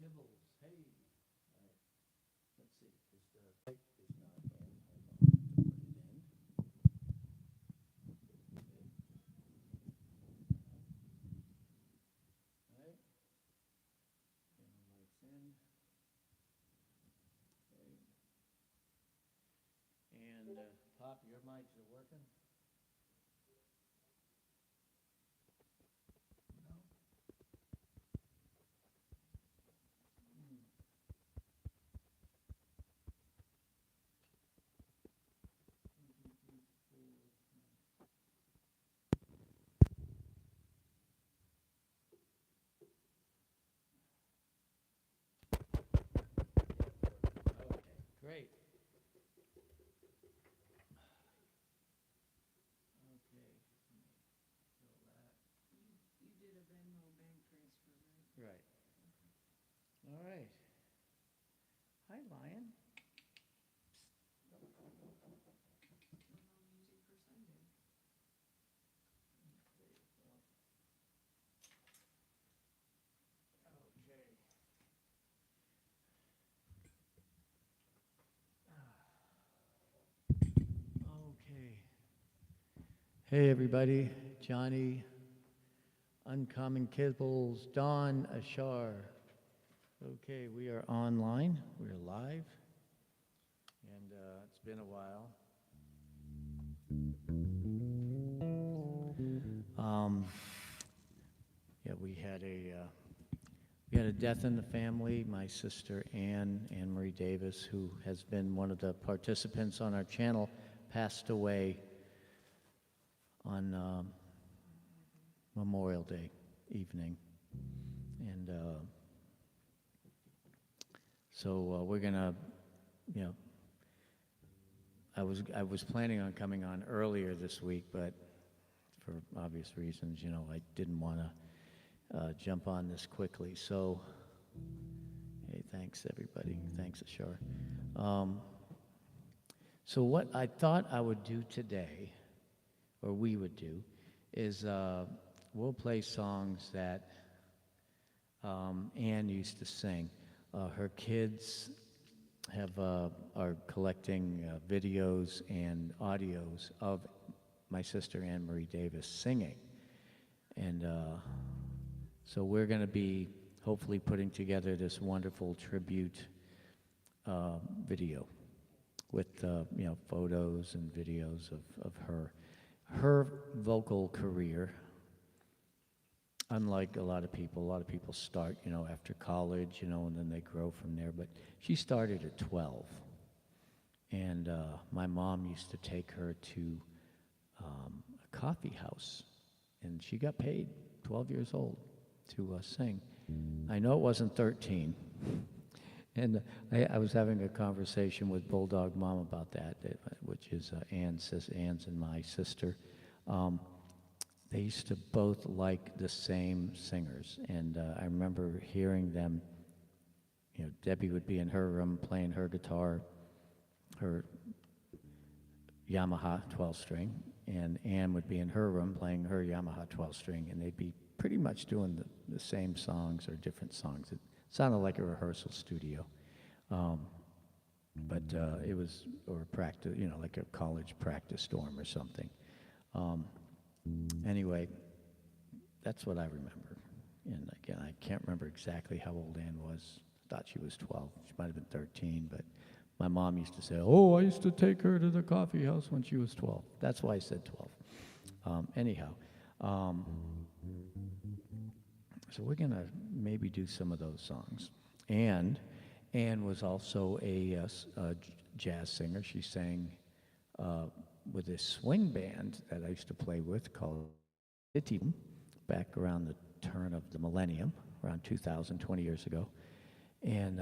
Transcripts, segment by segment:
Kibbles. Hey. All right. Let's see. Is the mic is not in. Hold on. Put it in. All right. Camera mic's in. Okay. And Pop, your mics are working? No? Hmm. 1, 2, 3, 4. Okay, great. Okay, let me fill that. You did a Venmo bank transfer, right? Right. All right. Hi, Lion. No music for Sunday. Okay, well. Okay. Okay. Hey, everybody. Johnny, Uncommon Kibbles, Don, Ashar. Okay, we are online. We're live. And it's been a while. Yeah, we had a death in the family. My sister Ann Marie Davis, who has been one of the participants on our channel, passed away on Memorial Day evening, and so we're gonna, you know, I was planning on coming on earlier this week, but for obvious reasons, you know, I didn't want to jump on this quickly. So, hey, thanks everybody. Thanks, Ashar. So what I thought I would do today, or we would do, is we'll play songs that Anne used to sing. Her kids are collecting videos and audios of my sister Anne Marie Davis singing, and so we're going to be hopefully putting together this wonderful tribute video with you know, photos and videos of her vocal career. Unlike a lot of people start, you know, after college, you know, and then they grow from there. But she started at 12, and my mom used to take her to a coffee house, and she got paid 12 years old to sing. I know it wasn't 13. And I was having a conversation with Bulldog Mom about that, which is Ann's and my sister. They used to both like the same singers, and I remember hearing them. You know, Debbie would be in her room playing her guitar, her Yamaha 12-string, and Ann would be in her room playing her Yamaha 12-string, and they'd be pretty much doing the same songs or different songs. It sounded like a rehearsal studio, but it was, or practice, you know, like a college practice dorm or something. Anyway, that's what I remember. And again, I can't remember exactly how old Ann was. I thought she was 12. She might have been 13, but my mom used to say, oh, I used to take her to the coffee house when she was 12. That's why I said 12. Anyhow, so we're going to maybe do some of those songs. And Ann was also a jazz singer. She sang with this swing band that I used to play with called Titty Boom, back around the turn of the millennium, around 2020 years ago. And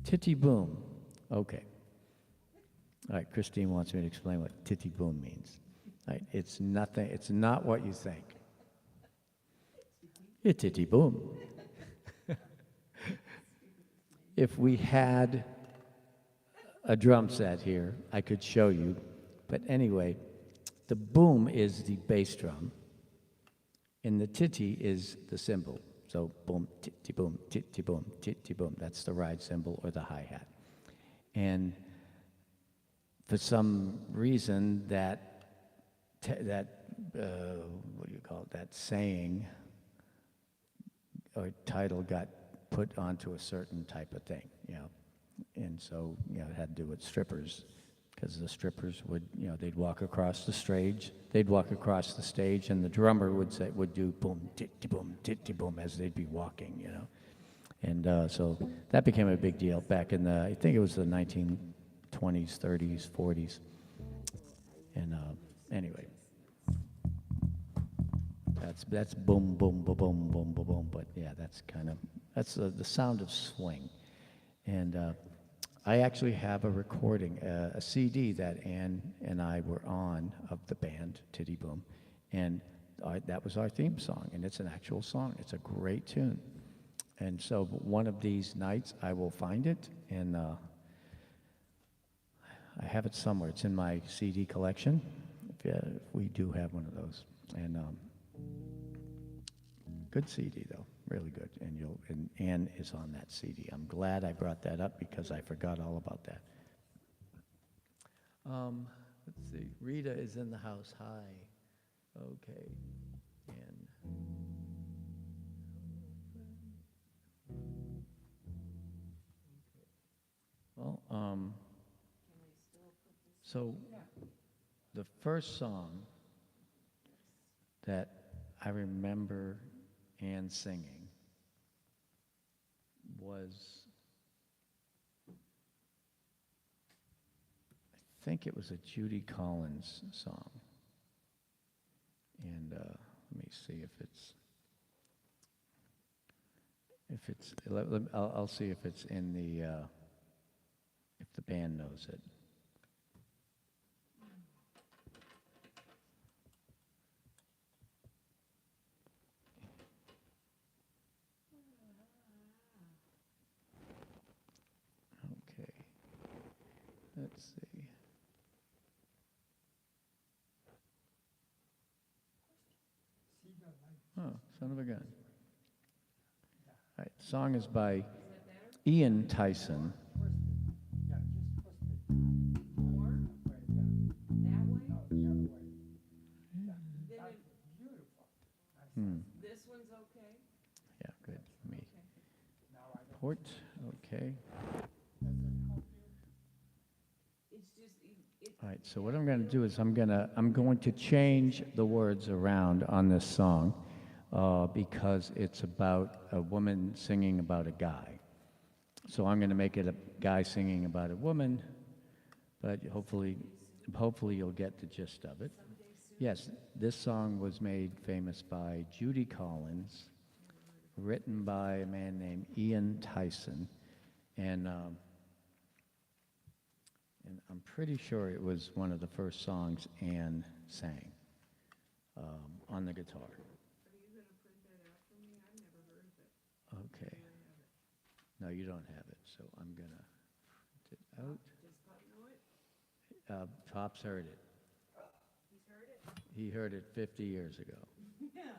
Titty Boom, okay. All right, Christine wants me to explain what Titty Boom means. All right, it's nothing, it's not what you think. It's Titty Boom. If we had a drum set here, I could show you. But anyway, the boom is the bass drum, and the titty is the cymbal. So boom, titty boom, titty boom, titty boom. That's the ride cymbal or the hi-hat. And for some reason, what do you call it, that saying or title got put onto a certain type of thing, you know. And so, you know, it had to do with strippers, because the strippers would, you know, they'd walk across the stage, and the drummer would do boom, titty boom, as they'd be walking, you know. And so that became a big deal back in I think it was the 1920s, 30s, 40s. And anyway, that's boom, boom, boom, boom, boom, boom, boom. But yeah, that's the sound of swing. And I actually have a recording, a CD that Ann and I were on of the band Titty Boom, and that was our theme song, and it's an actual song. It's a great tune. And so one of these nights I will find it, and I have it somewhere. It's in my CD collection, if we do have one of those. And good CD though, really good. And Ann is on that CD. I'm glad I brought that up because I forgot all about that. Let's see. Rita is in the house. Hi. Okay. And well, so the first song that I remember Ann singing was, I think it was a Judy Collins song. And let me see if I'll see if it's in if the band knows it. Okay, let's see. Oh, son of a gun. All right, the song is by Ian Tyson. This one's okay? Yeah, good. Let me port. Okay. It's just, All right. So what I'm going to do is I'm going to change the words around on this song because it's about a woman singing about a guy. So I'm going to make it a guy singing about a woman, but hopefully you'll get the gist of it. Yes, this song was made famous by Judy Collins, written by a man named Ian Tyson, and I'm pretty sure it was one of the first songs Ann sang on the guitar. are you gonna print that out for me? I've never heard of it. Okay. No, you don't have it, so I'm gonna print it out. Does Pop know it? Pop's heard it. He's heard it? He heard it 50 years ago. Yeah.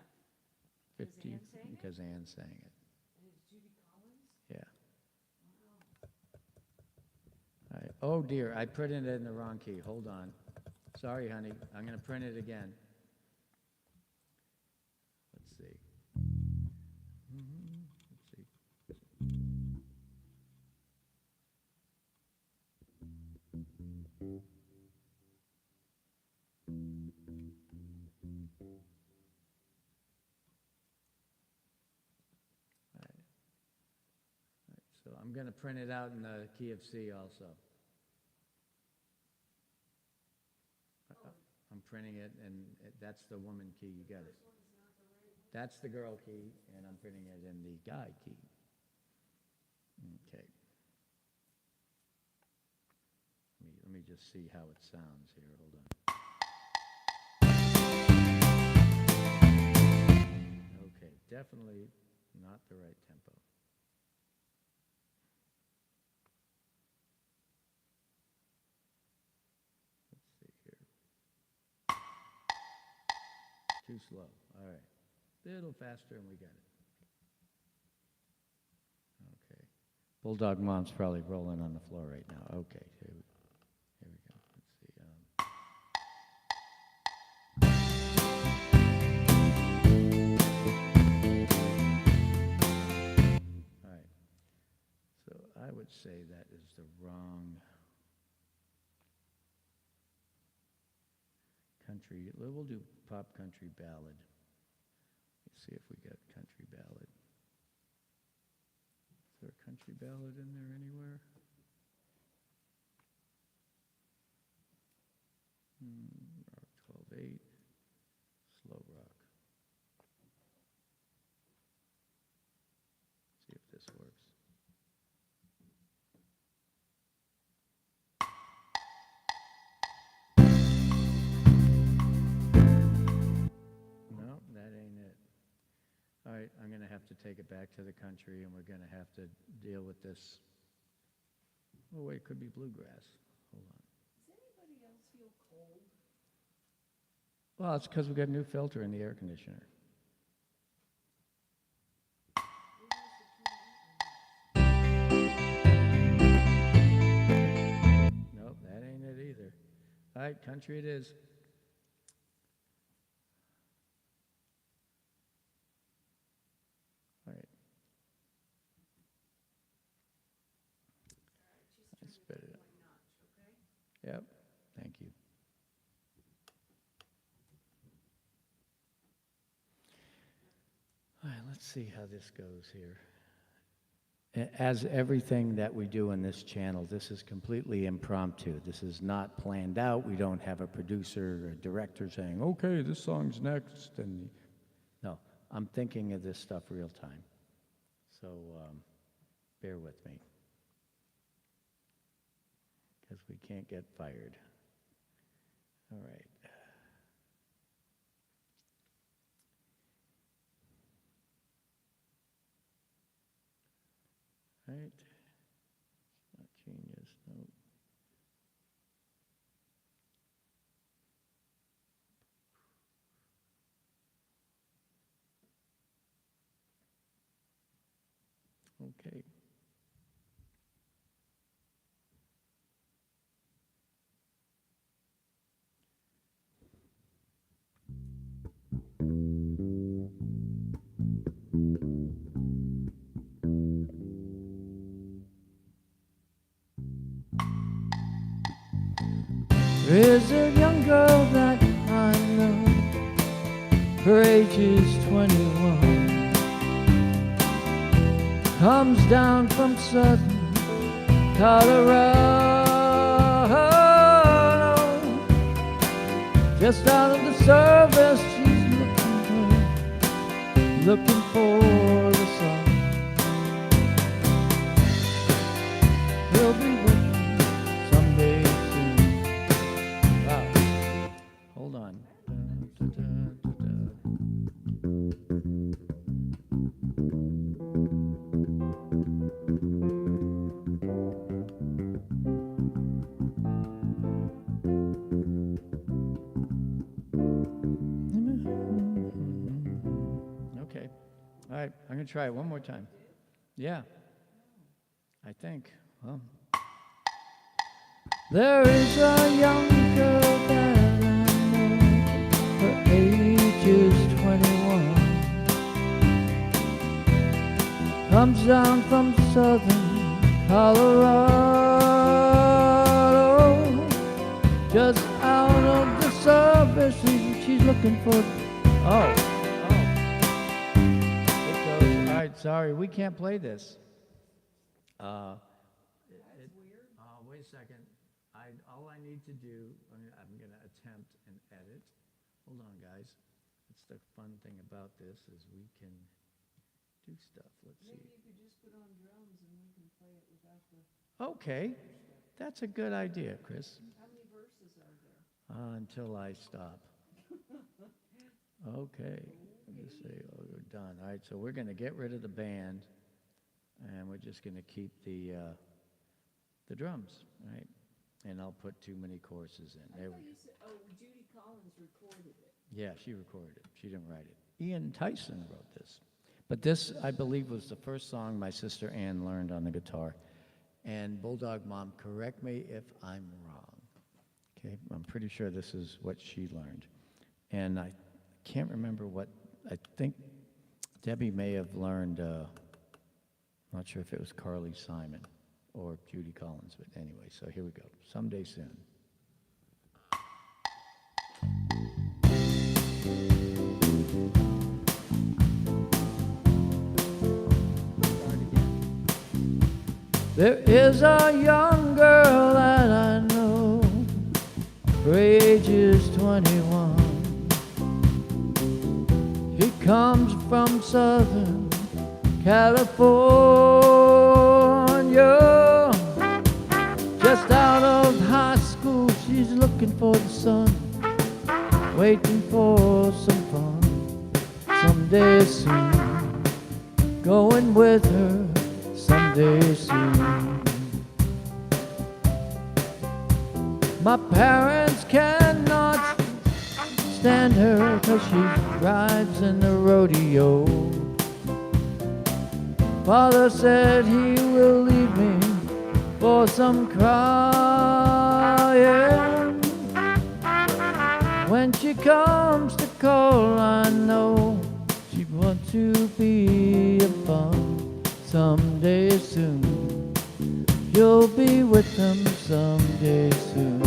50, Ann sang it? because Ann sang it. And it's Judy Collins? Yeah. All right. Oh dear, I printed it in the wrong key. Hold on. Sorry, honey. I'm going to print it again. Let's see. Let's see. So I'm going to print it out in the key of C also. I'm printing it, and that's the woman key. You got it. That's the girl key, and I'm printing it in the guy key. Okay. Let me just see how it sounds here. Hold on. Okay, definitely not the right tempo. Too slow. All right. A little faster and we got it. Bulldog Mom's probably rolling on the floor right now. Okay, here we go. Let's see. All right. So I would say that is the wrong country. We'll do pop country ballad. Let's see if we get country ballad. Is there a country ballad in there anywhere? 12/8, slow rock. See if this works. No, that ain't it. All right, I'm going to have to take it back to the country, and we're going to have to deal with this. Oh, wait, it could be bluegrass. Hold on. Does anybody else feel cold? Well, it's because we got a new filter in the air conditioner. Nope, that ain't it either. All right, country it is. All right. Let's spit it up. Yep, thank you. All right, let's see how this goes here. As everything that we do in this channel, this is completely impromptu. This is not planned out. We don't have a producer or a director saying, okay, this song's next. And no, I'm thinking of this stuff real time. So bear with me, because we can't get fired. All right. Right. It's not genius, no. Okay. There's a young girl that I know, her age is 21, comes down from southern Colorado, just out of the service she's looking for the sun. He'll be with me someday soon. Wow. Hold on. Okay. All right, I'm going to try it one more time. Yeah. I think. Well, there is a young girl that I know, her age is 21, comes down from southern Colorado, just out of the service she's looking for. Oh. It goes, all right, sorry, we can't play this. That's weird. Wait a second. All I need to do, I'm going to attempt and edit. Hold on, guys. That's the fun thing about this is we can do stuff. Let's see. Maybe you could just put on drums and we can play it without the... Okay, that's a good idea, Chris. How many verses are there? Until I stop. Okay. Let me say, oh, we're done. All right, so we're going to get rid of the band, and we're just going to keep the drums, right? And I'll put too many courses in. I thought you said, oh, Judy Collins recorded it. Yeah, she recorded it. She didn't write it. Ian Tyson wrote this. But this, I believe, was the first song my sister Ann learned on the guitar. And Bulldog Mom, correct me if I'm wrong. Okay, I'm pretty sure this is what she learned. And I can't remember what, I think Debbie may have learned, not sure if it was Carly Simon or Judy Collins, but anyway, so here we go. Someday Soon. There is a young girl that I know, her age is 21. She comes from Southern California. Just out of high school, she's looking for the sun, waiting for some fun. Someday soon, going with her someday soon. My parents cannot stand her 'cause she rides in the rodeo. Father said he will leave me for some crying. When she comes to call, I know she wants to be a fun. Someday soon, you'll be with them someday soon.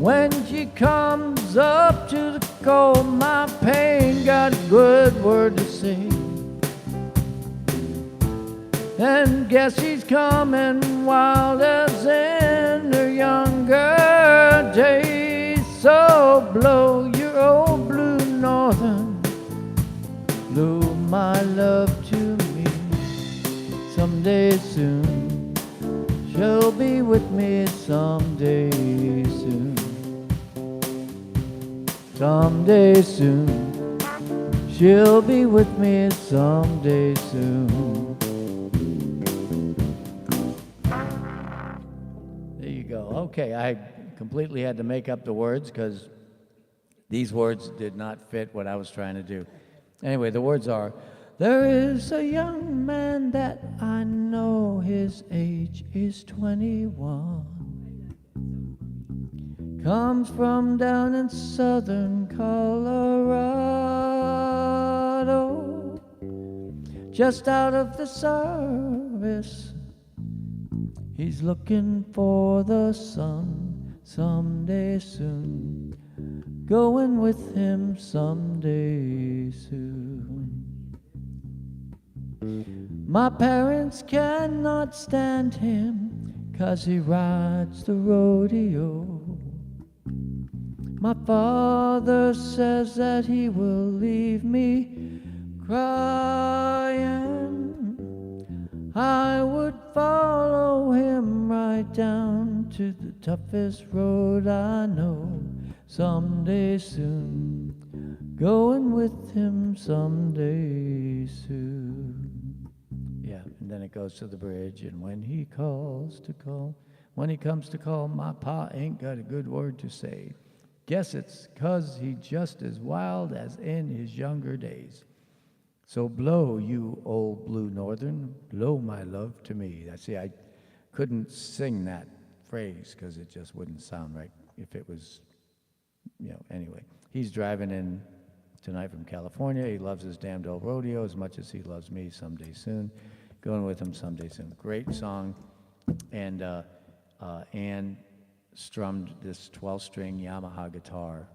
When she comes up to the call, my pain got a good word to say. And guess she's coming wild as in her younger days. So blow your old blue northern, blow my love to me. Someday soon, she'll be with me someday soon. Someday soon, she'll be with me someday soon. There you go. Okay, I completely had to make up the words because these words did not fit what I was trying to do. Anyway, the words are, there is a young man that I know, his age is 21. Comes from down in southern Colorado. Just out of the service, he's looking for the sun someday soon. Going with him someday soon. My parents cannot stand him 'cause he rides the rodeo. My father says that he will leave me crying. I would follow him right down to the toughest road I know. Someday soon, going with him someday soon. Yeah, and then it goes to the bridge, and when he comes to call, my pa ain't got a good word to say. Guess it's 'cause he just as wild as in his younger days. So blow, you old blue northern, blow my love to me. I couldn't sing that phrase because it just wouldn't sound right if it was, anyway. He's driving in tonight from California. He loves his damned old rodeo as much as he loves me someday soon. Going with him someday soon. Great song. And Ann strummed this 12-string Yamaha guitar.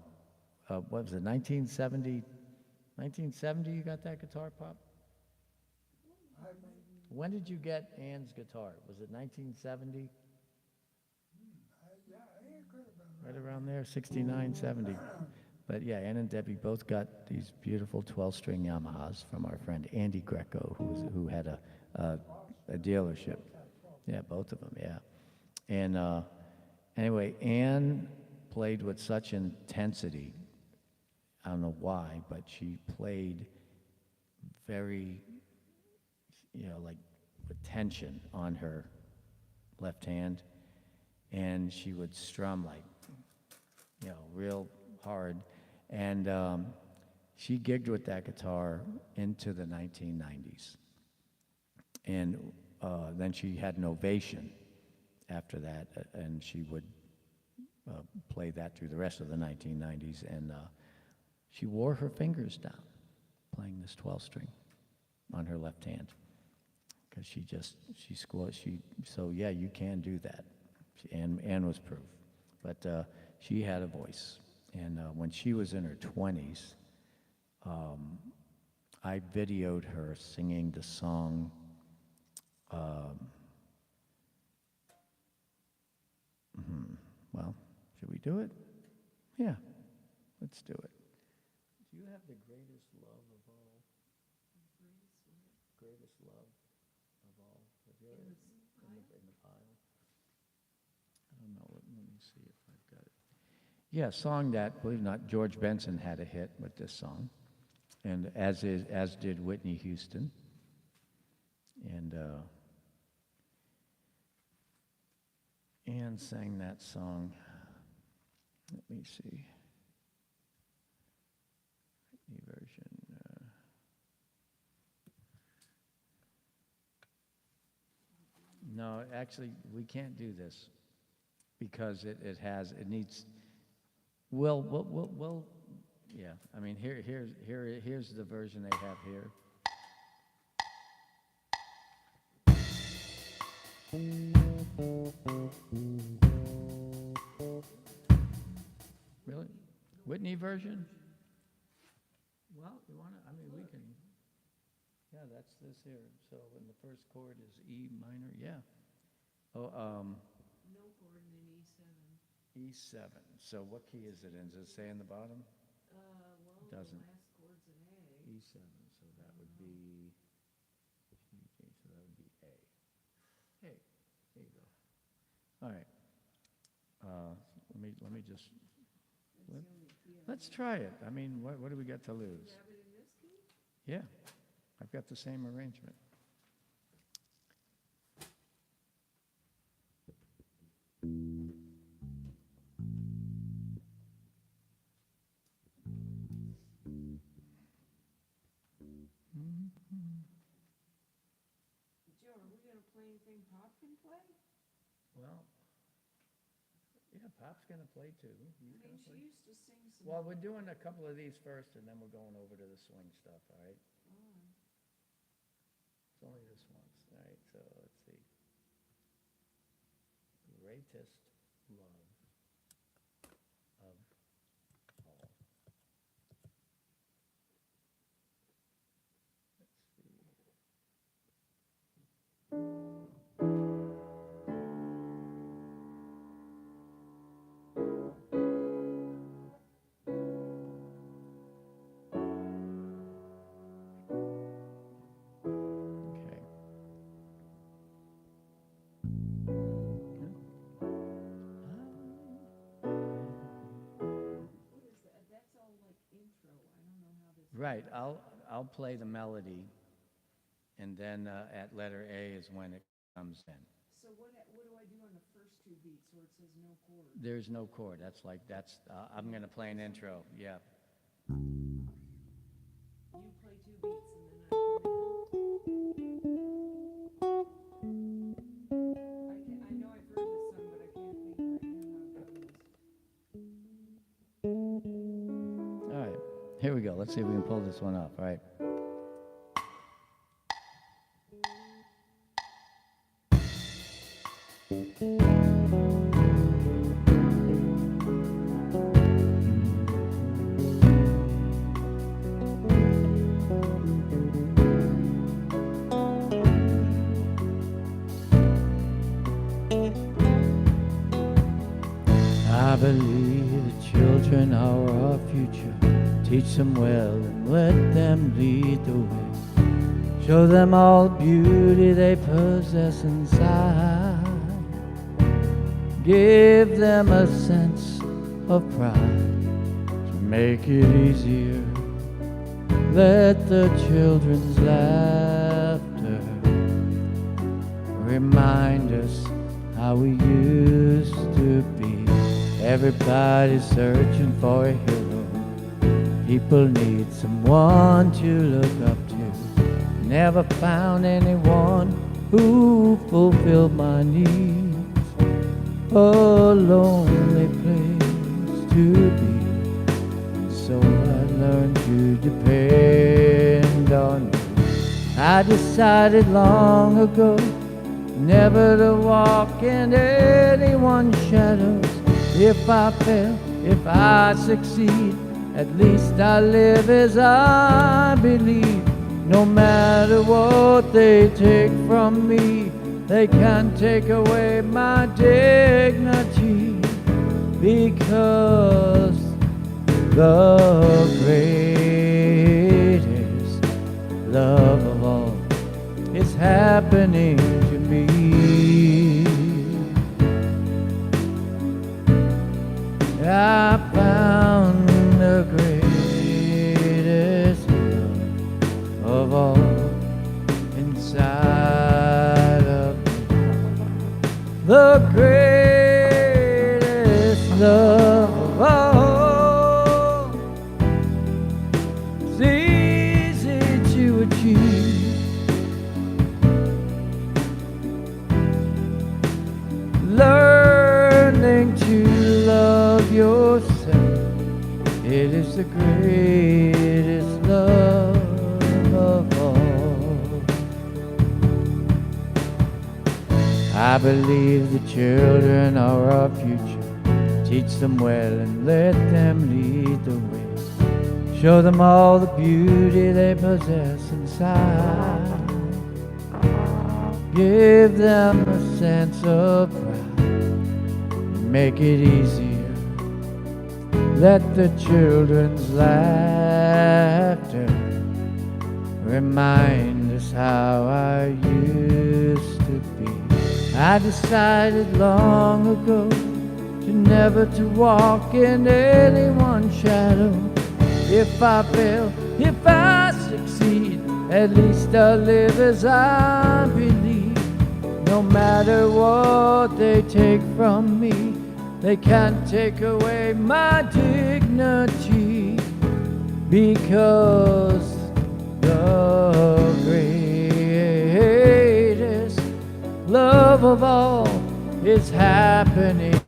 What was it, 1970? 1970 you got that guitar, Pop? When did you get Ann's guitar? Was it 1970? right around there, 69, 70. But yeah, Ann and Debbie both got these beautiful 12-string Yamahas from our friend Andy Greco, who had a dealership. Yeah, both of them, yeah. And anyway, Ann played with such intensity. I don't know why, but she played very, like with tension on her left hand. And she would strum like, real hard. And she gigged with that guitar into the 1990s. And then she had an ovation after that, and she would play that through the rest of the 1990s. And she wore her fingers down playing this 12-string on her left hand. Because so yeah, you can do that. Ann was proof. But she had a voice. And when she was in her 20s, I videoed her singing the song, well, should we do it? Yeah, let's do it. Do you have the greatest love of all? Greatest love of all? In the pile? I don't know. Let me see if I've got it. Yeah, song that, believe it or not, George Benson had a hit with this song, and as did Whitney Houston. And Ann sang that song. Let me see. Whitney version. No, actually, we can't do this because it needs. Well, yeah. I mean, here's the version they have here. Really? Whitney version? Well, you want to? I mean, we can. Yeah, that's this here. So, when the first chord is E minor, yeah. Oh, No chord and then E7. E7. So what key is it in? Does it say in the bottom? Well, Doesn't. the last chord's an A. E7. So that would be. So that would be A. Hey, there you go. All right. Let me just. Let's try it. I mean, what do we got to lose? Have it in this key? Yeah, I've got the same arrangement. Joe, are we going to play anything Pop can play? Well, yeah, Pop's going to play too. He's I gonna mean, she play. used to sing some. Well, we're doing a couple of these first, and then we're going over to the swing stuff, all right? Oh. It's only this once, all right? So let's see. Greatest love of all. Let's see. Okay. What is that? That's all like intro. I don't know how this. Right, I'll play the melody, and then at letter A is when it comes in. So what do I do on the first two beats where it says no chord? There's no chord. I'm going to play an intro. Yeah. You play two beats and then I come in. I know I've heard this song, but I can't think right now how it goes. All right. Here we go. Let's see if we can pull this one off. All right. I believe children are our future. Teach them well and let them lead the way. Show them all the beauty they possess inside. Give them a sense of pride to make it easier. Let the children's laughter remind us how we used to be. Everybody's searching for a hero. People need someone to look up to. Never found anyone who fulfilled my needs. A lonely place to be. So I learned to depend on you. I decided long ago never to walk in anyone's shadows. If I fail, if I succeed, at least I live as I believe. No matter what they take from me, they can't take away my dignity. Because the greatest love of all is happening to me. I found the greatest love of all inside of me. The greatest love of all is easy to achieve. Learning to love yourself, it is the greatest love of all. I believe the children are our future. Teach them well and let them lead the way. Show them all the beauty they possess inside. Give them a sense of pride. Make it easier. Let the children's laughter remind us how I used to be. I decided long ago to never to walk in anyone's shadow. If I fail, if I succeed, at least I'll live as I believe. No matter what they take from me, they can't take away my dignity. Because the greatest love of all is happening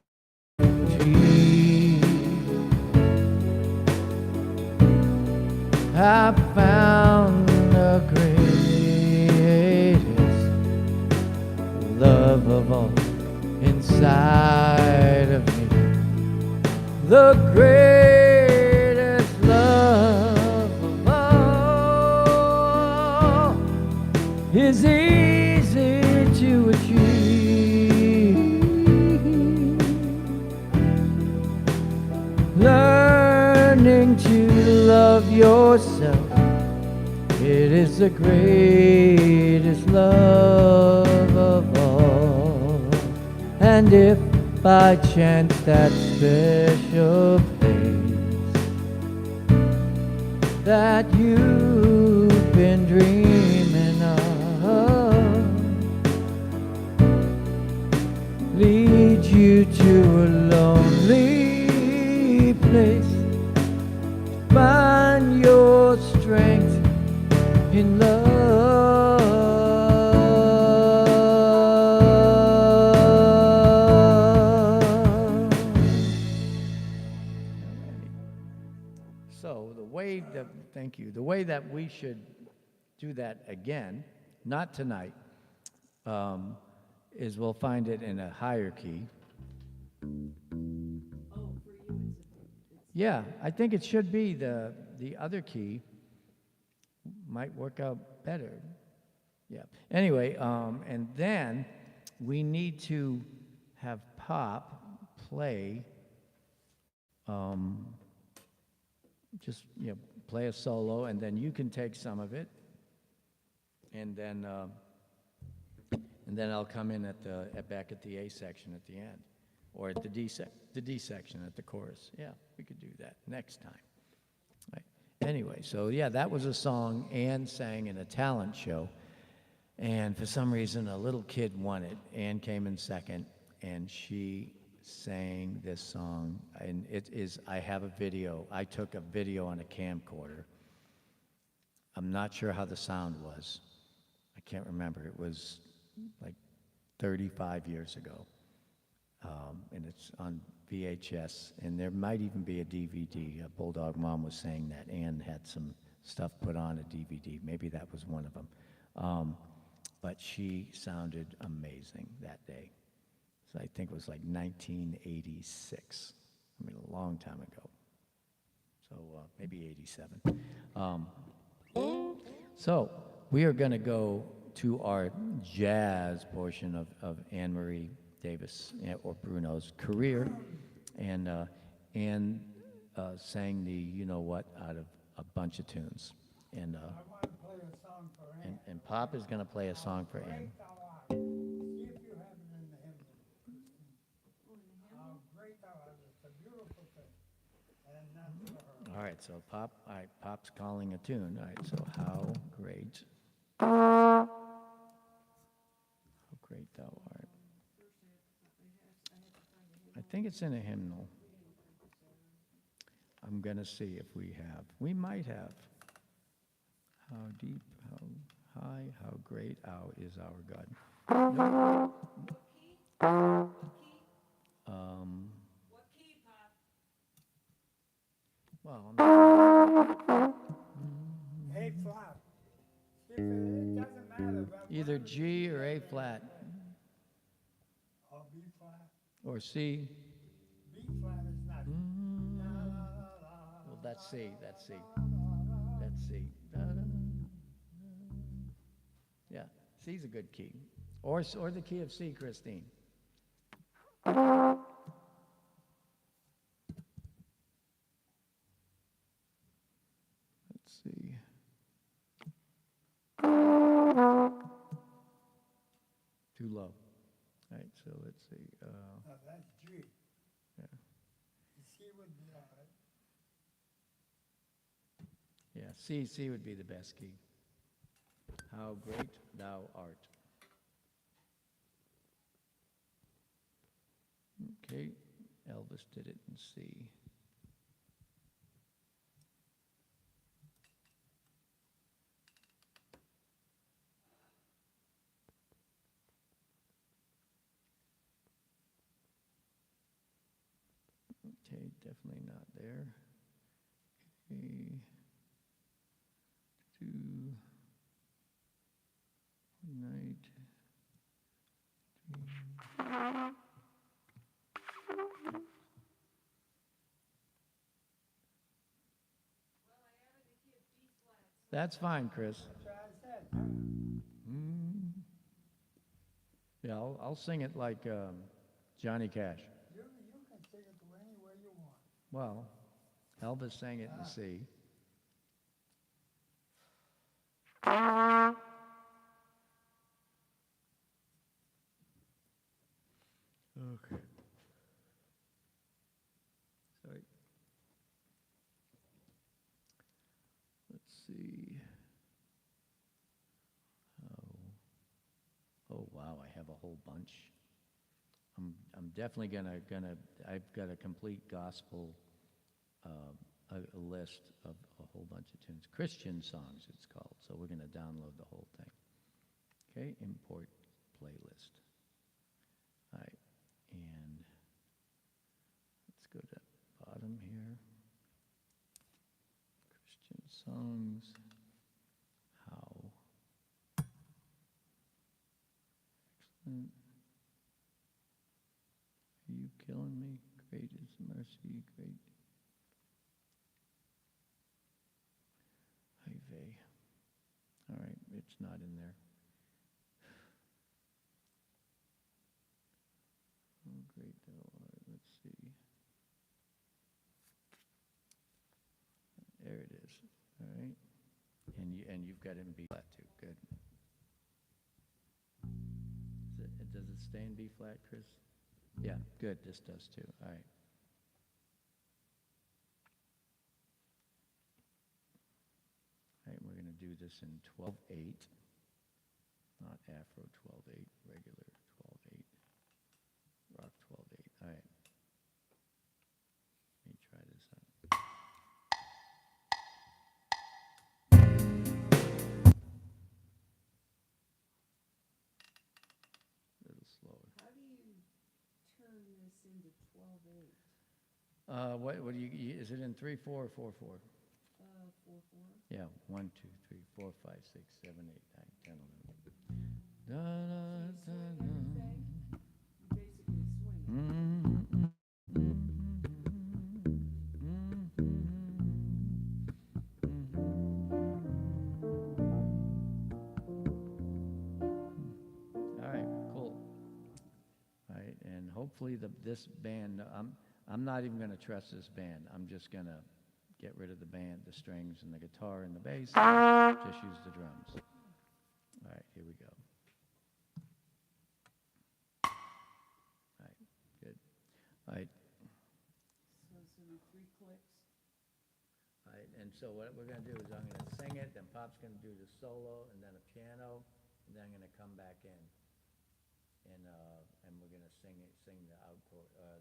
to me. I found the greatest love of all inside of me. The greatest love of all is easy to achieve. Learning to love yourself, it is the greatest love of all. And if by chance that special place that you've been dreaming of leads you to a lonely place, find your strength in love. So the way that, thank you, the way that we should do that again, not tonight, is we'll find it in a higher key. Oh, for you, Yeah, I think it should be the other key. Might work out better. Yeah. Anyway, and then we need to have Pop play just, play a solo, and then you can take some of it, and then I'll come in back at the A section at the end, or at the D section at the chorus. Yeah, we could do that next time. Right. Anyway, so yeah, that was a song Ann sang in a talent show, and for some reason a little kid won it. Ann came in second, and she sang this song, and I have a video. I took a video on a camcorder. I'm not sure how the sound was. I can't remember. It was like 35 years ago. And it's on VHS, and there might even be a DVD. Bulldog Mom was saying that Ann had some stuff put on a DVD. Maybe that was one of them. But she sounded amazing that day. So I think it was like 1986. I mean, a long time ago. So maybe 87. So we are going to go to our jazz portion of Anne Marie Davis, or Bruno's career, and Anne sang the You Know What out of a bunch of tunes. And I want to play a song for Ann. and Pop is going to play a song for Anne. Great thou art. See if you have it in the hymnal, Christine. How great thou art. It's a beautiful thing. And that's for her. All right, so Pop's calling a tune. All right, so how great thou art. I think it's in a hymnal. I'm going to see if we have. We might have. How deep, how high, how great is our God. No. What key, Pop? Well, A flat. See if it doesn't matter. But either G or A flat, or B flat. or C. B flat is not. Well, that's C. That's C. Yeah, C's a good key. Or the key of C, Christine. Let's see. Too low. All right, so let's see. No, that's G. Yeah. C would be all right. Yeah, C would be the best key. How great thou art. Okay, Elvis did it in C. Okay, definitely not there. Okay. Night. That's fine, Chris. That's what I said. Yeah, I'll sing it like Johnny Cash. You can sing it any way you want. Well, Elvis sang it in C. Okay. Sorry. Let's see. Oh wow, I have a whole bunch. I'm definitely gonna I've got a complete gospel a list of a whole bunch of tunes. Christian songs it's called. So we're gonna download the whole thing. Okay, import playlist. All right. And let's go to the bottom here. Christian songs. How? Excellent. Are you killing me? Great is the mercy, great. Hi, vey. All right, it's not in there. Oh, great thou art. Let's see. is. All right. And you've got it in B flat too. Good. Does it stay in B flat, Chris? Yeah, good. This does too. All right. All right, we're going to do this in 12/8, not Afro 12/8, regular 12/8, rock 12/8. All right. Let me try this out. A little slower. How do you turn this into 12/8? What do you, is it in 3/4 or 4/4? 4/4? Yeah, 1, 2, 3, 4, 5, 6, 7, 8, 9, 10, 11. Da, da, So you da, swing everything? You basically swing it. All right, cool. All right, and hopefully this band, I'm not even going to trust this band. I'm just going to get rid of the band, the strings and the guitar and the bass. Just use the drums. All right, here we go. All right, good. All right. So 3 clicks. All right, and so what we're going to do is I'm going to sing it, then Pop's going to do the solo, and then a piano, and then I'm going to come back in, and we're going to sing the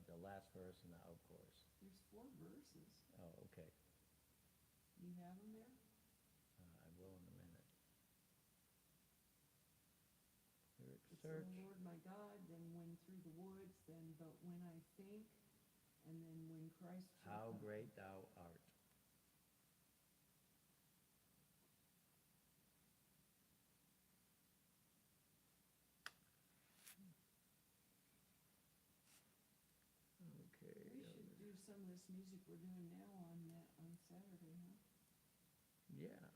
the last verse and the out chorus. There's 4 verses. Oh, okay. You have them there? I will in a minute. Lyric It's search. the Lord my God, then when through the woods, then but when I think, and then when Christ shall How come. great thou art. Okay. We should do some of this music we're doing now on Saturday, huh? Yeah,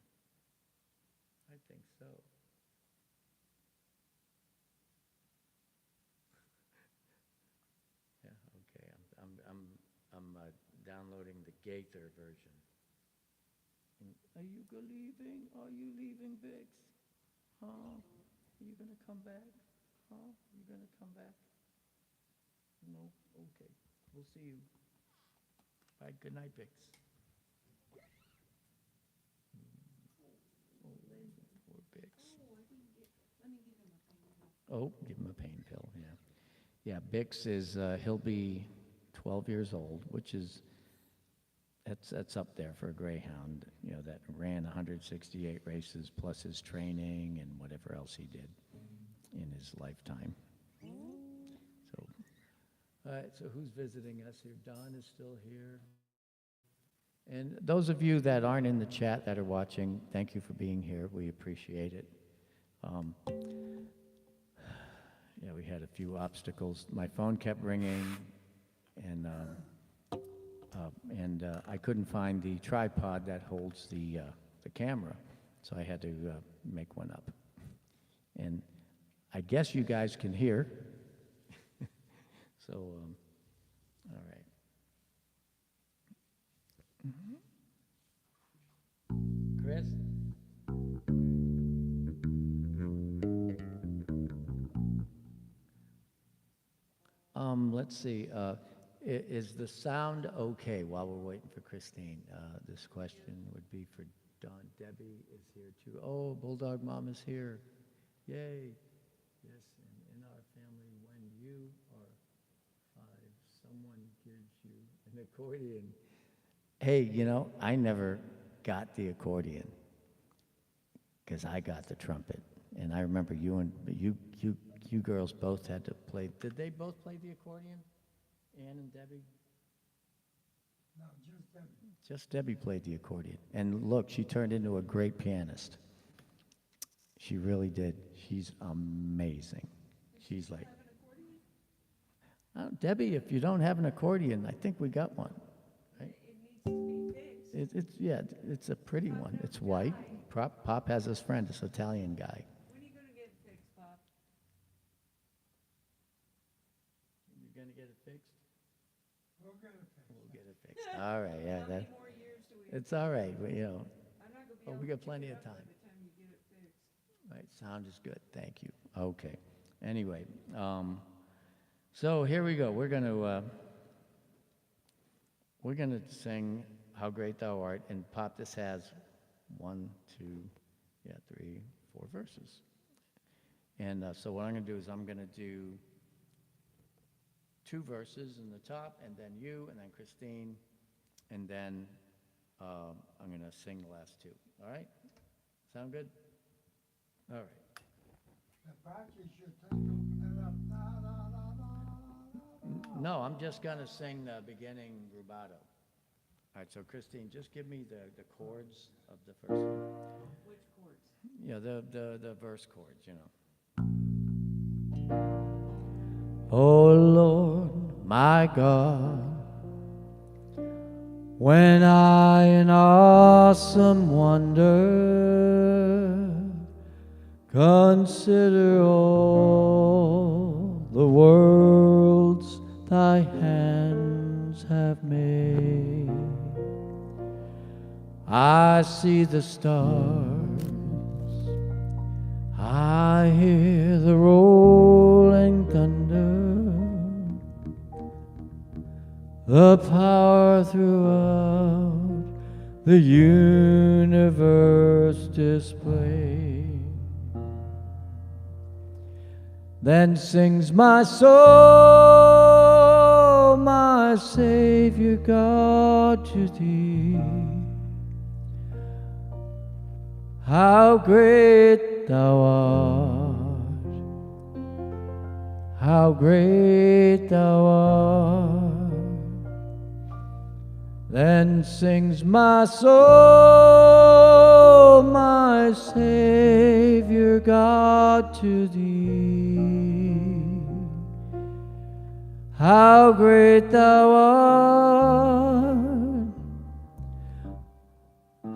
I think so. Yeah, okay. I'm downloading the Gaither version. Are you leaving? Are you leaving, Bix? Huh? Are you gonna come back? Huh? Are you gonna come back? No? Okay. We'll see you. Bye. Good night, Bix. Oh, poor Bix. Oh, I didn't get, let me give him a pain. Oh, give him a pain pill, yeah. Yeah, Bix is, he'll be 12 years old, which is, that's up there for a greyhound, you know, that ran 168 races plus his training and whatever else he did in his lifetime. So, all right, so who's visiting us here? Don is still here. And those of you that aren't in the chat that are watching, thank you for being here. We appreciate it. Yeah, we had a few obstacles. My phone kept ringing, and I couldn't find the tripod that holds the camera, so I had to make one up. And I guess you guys can hear. So, all right. Chris? Let's see. Is the sound okay while we're waiting for Christine? This question would be for Don. Debbie is here too. Oh, Bulldog Mom is here. Yay. Yes, and in our family, when you are 5, someone gives you an accordion. Hey, you know, I never got the accordion because I got the trumpet. And I remember you girls both had to play. Did they both play the accordion? Ann and Debbie? No, just Debbie. Just Debbie played the accordion. And look, she turned into a great pianist. She really did. She's amazing. She's like, Debbie, if you don't have an accordion, I think we got one. Right? It needs to be fixed. It's a pretty one. It's white. Pop has his friend, this Italian guy. When are you gonna get it fixed, Bob? You're gonna get it fixed? We'll get it fixed. We'll get it fixed. All right, yeah. How many more years do we It's all right, but, you know, I'm not gonna be oh, able we to got plenty pick of it up time. by the time you get it fixed. Right, sound is good, thank you. Okay, anyway, so here we go. We're gonna sing "How Great Thou Art," and Pop, this has 1, 2, 3, 4 verses. And so what I'm gonna do is I'm gonna do 2 verses in the top, and then you, and then Christine, and then I'm going to sing the last 2. All right? Sound good? All right. The practice should take open it up. Da, da, da, da, da, da. No, I'm just going to sing the beginning rubato. All right, so Christine, just give me the chords of the first one. Which chords? Yeah, the verse chords, you know. Oh Lord, my God, when I in awesome wonder consider all the worlds thy hands have made, I see the stars, I hear the rolling thunder, the power throughout the universe displayed. Then sings my soul, my Savior God, to thee. How great thou art, how great thou art. Then sings my soul, my Savior God, to thee. How great thou art,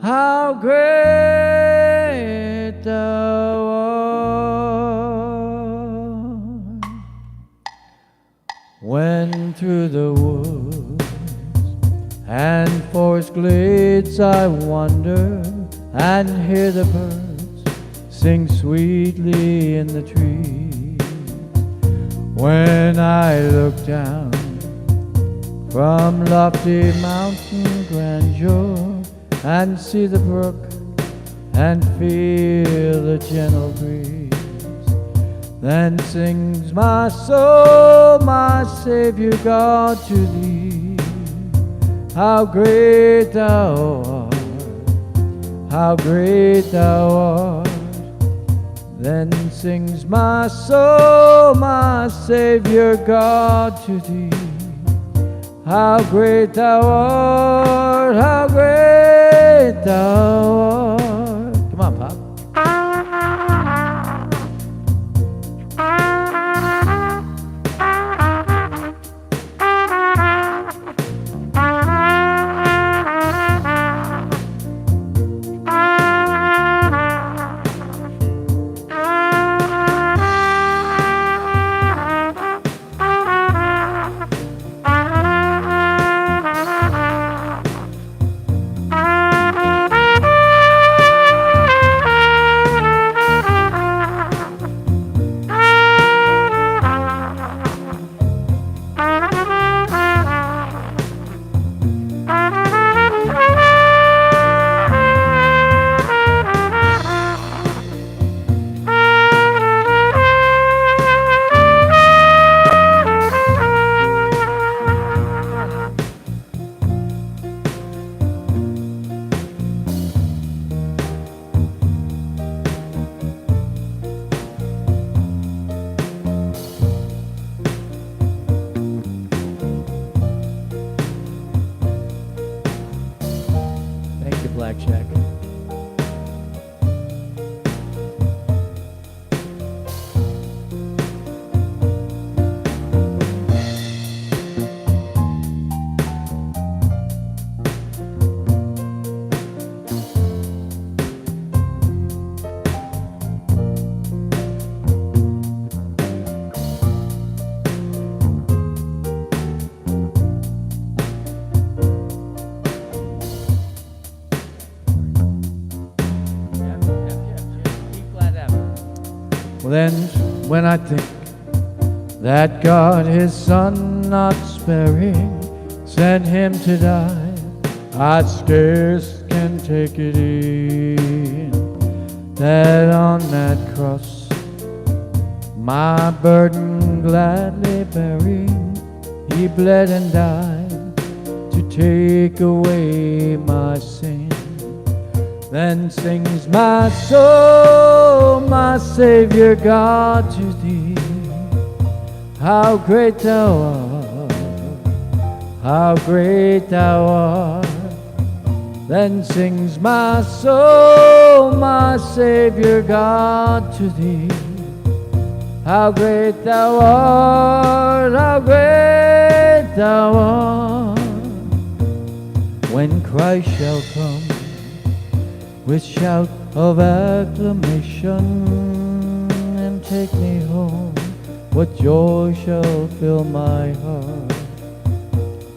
how great thou art. When through the woods and forest glades I wander and hear the birds sing sweetly in the trees, when I look down from lofty mountain grandeur and see the brook and feel the gentle breeze, then sings my soul, my Savior God, to thee. How great thou art, how great thou art. Then sings my soul, my Savior God, to thee. How great thou art, how great thou art. Come on, Pop. Then when I think that God his son not sparing sent him to die, I scarce can take it in, that on that cross my burden gladly bearing, he bled and died to take away my sin. Then sings my soul, my Savior God, to thee, how great thou art, how great thou art. Then sings my soul, my Savior God, to thee, how great thou art, how great thou art. When Christ shall come with shout of acclamation and take me home, what joy shall fill my heart.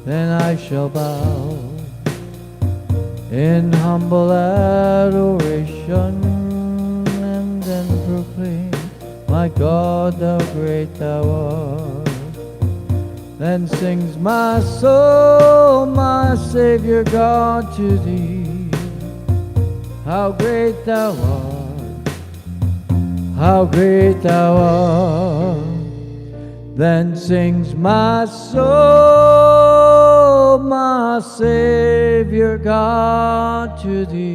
Then I shall bow in humble adoration and then proclaim, my God, how great thou art. Then sings my soul, my Savior God, to thee, how great thou art, how great thou art. Then sings my soul, my Savior God, to thee,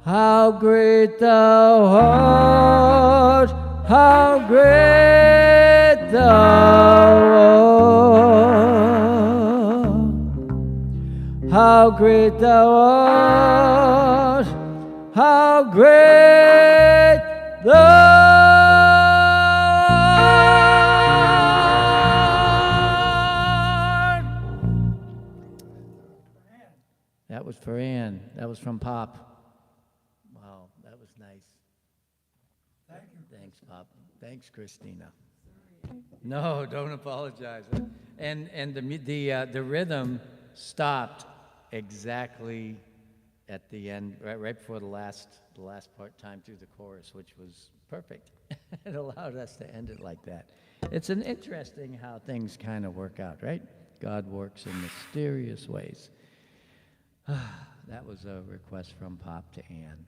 how great thou art, how great thou art, how great thou art, how great thou art. That was for Ann. That was from Pop. Wow, that was nice. Thank you. Thanks, Pop. Thanks, Christina. No, don't apologize. And the rhythm stopped exactly at the end, right before the last part time through the chorus, which was perfect. It allowed us to end it like that. It's an interesting how things kind of work out, right? God works in mysterious ways. That was a request from Pop to Ann.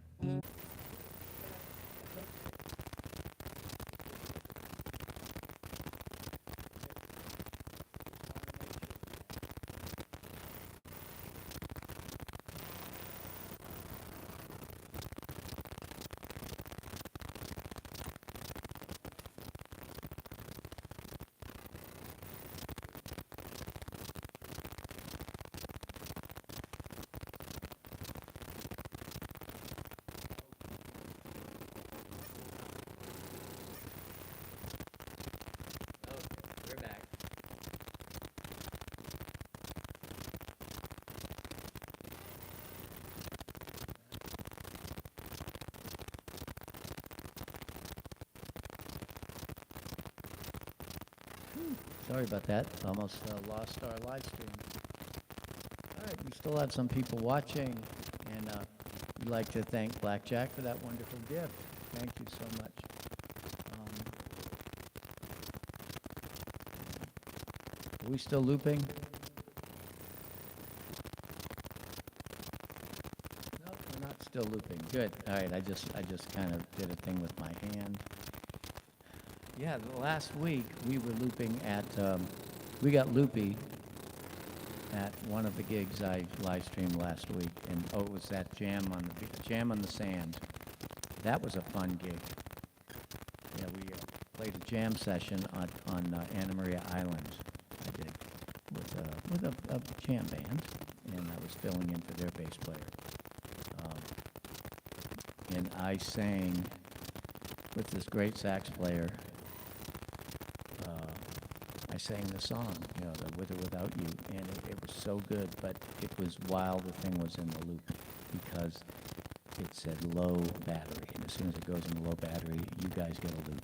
We're back. Sorry about that. Almost lost our live stream. All right, we still have some people watching, and we'd like to thank Blackjack for that wonderful gift. Thank you so much. Are we still looping? No, we're not still looping. Good. All right, I just kind of did a thing with my hand. Yeah, last week we were looping at, we got loopy at one of the gigs I live streamed last week, and it was that Jam on the Sand. That was a fun gig. Yeah, we played a jam session on Anna Maria Island. I did with a jam band, and I was filling in for their bass player. And I sang with this great sax player. I sang the song, you know, the With or Without You, and it was so good, but it was while the thing was in the loop, because it said low battery, and as soon as it goes into low battery, you guys get a loop,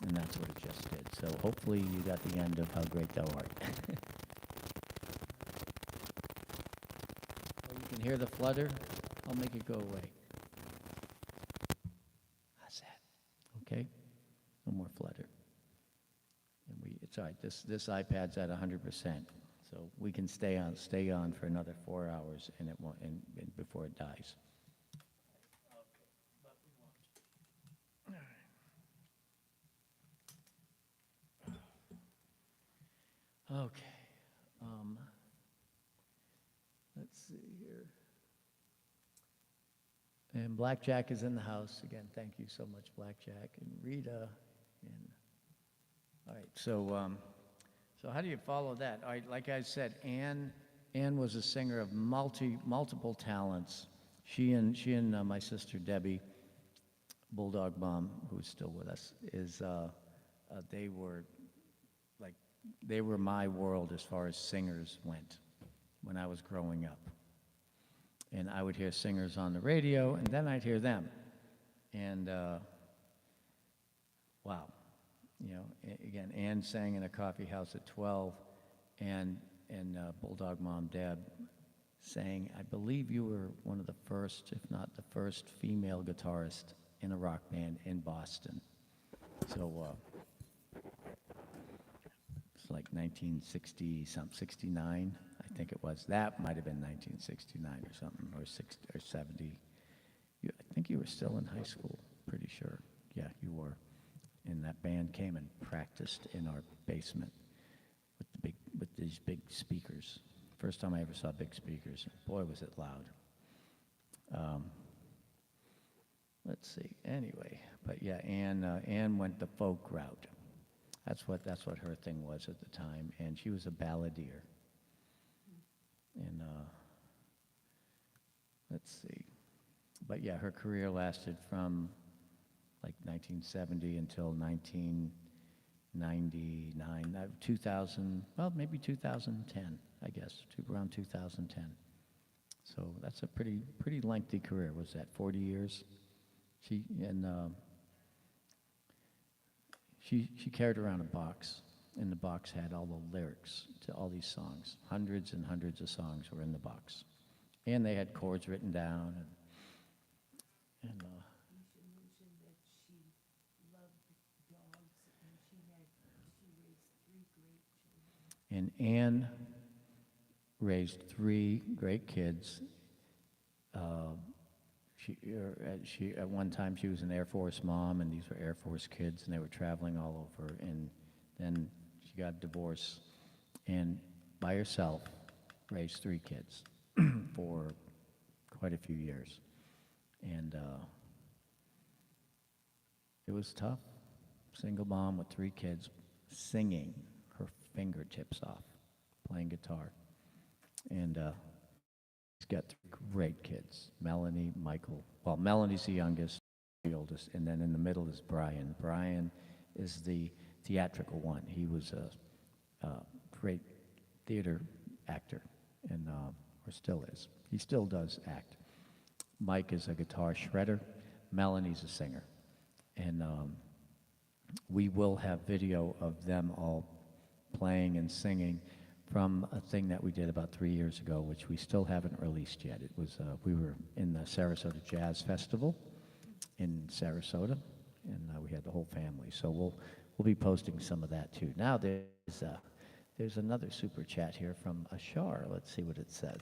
and that's what it just did. So hopefully you got the end of How Great Thou Art. Oh, you can hear the flutter? I'll make it go away. okay? No more flutter. And it's all right, this iPad's at 100%, so we can stay on for another 4 hours, and it won't, and before it dies. Okay. Let's see here. And Blackjack is in the house. Again, thank you so much, Blackjack, and Rita. And all right, so how do you follow that? All right, like I said, Ann was a singer of multiple talents. She and my sister Debbie, Bulldog Mom, who's still with us, they were my world as far as singers went when I was growing up. And I would hear singers on the radio, and then I'd hear them. And wow, again, Ann sang in a coffee house at 12, and Bulldog Mom Deb sang. I believe you were one of the first, if not the first, female guitarist in a rock band in Boston. So it's like 1960-something, 69, I think it was. That might have been 1969 or something, or 60 or 70. I think you were still in high school, pretty sure. Yeah, you were. And that band came and practiced in our basement with these big speakers. First time I ever saw big speakers. Boy, was it loud. Let's see. Anyway, but yeah, Ann went the folk route. That's what her thing was at the time, and she was a balladeer. And let's see. But yeah, her career lasted from like 1970 until 1999, 2000, well, maybe 2010, I guess, around 2010. So that's a pretty lengthy career. Was that 40 years? She carried around a box, and the box had all the lyrics to all these songs. Hundreds and hundreds of songs were in the box, and they had chords written down. And You should mention that she loved dogs, and she raised 3 great children. And Ann raised 3 great kids. She at one time she was an Air Force mom, and these were Air Force kids, and they were traveling all over. And then she got a divorce, and by herself raised 3 kids for quite a few years. And it was tough. Single mom with 3 kids, singing her fingertips off, playing guitar. And she's got 3 great kids, Melanie, Michael. Well, Melanie's the youngest, the oldest, and then in the middle is Brian. Brian is the theatrical one. He was a great theater actor, and or still is. He still does act. Mike is a guitar shredder. Melanie's a singer. And we will have video of them all playing and singing from a thing that we did about 3 years ago, which we still haven't released yet. It was, we were in the Sarasota Jazz Festival in Sarasota, and we had the whole family. So we'll be posting some of that too. Now there's another super chat here from Ashar. Let's see what it says.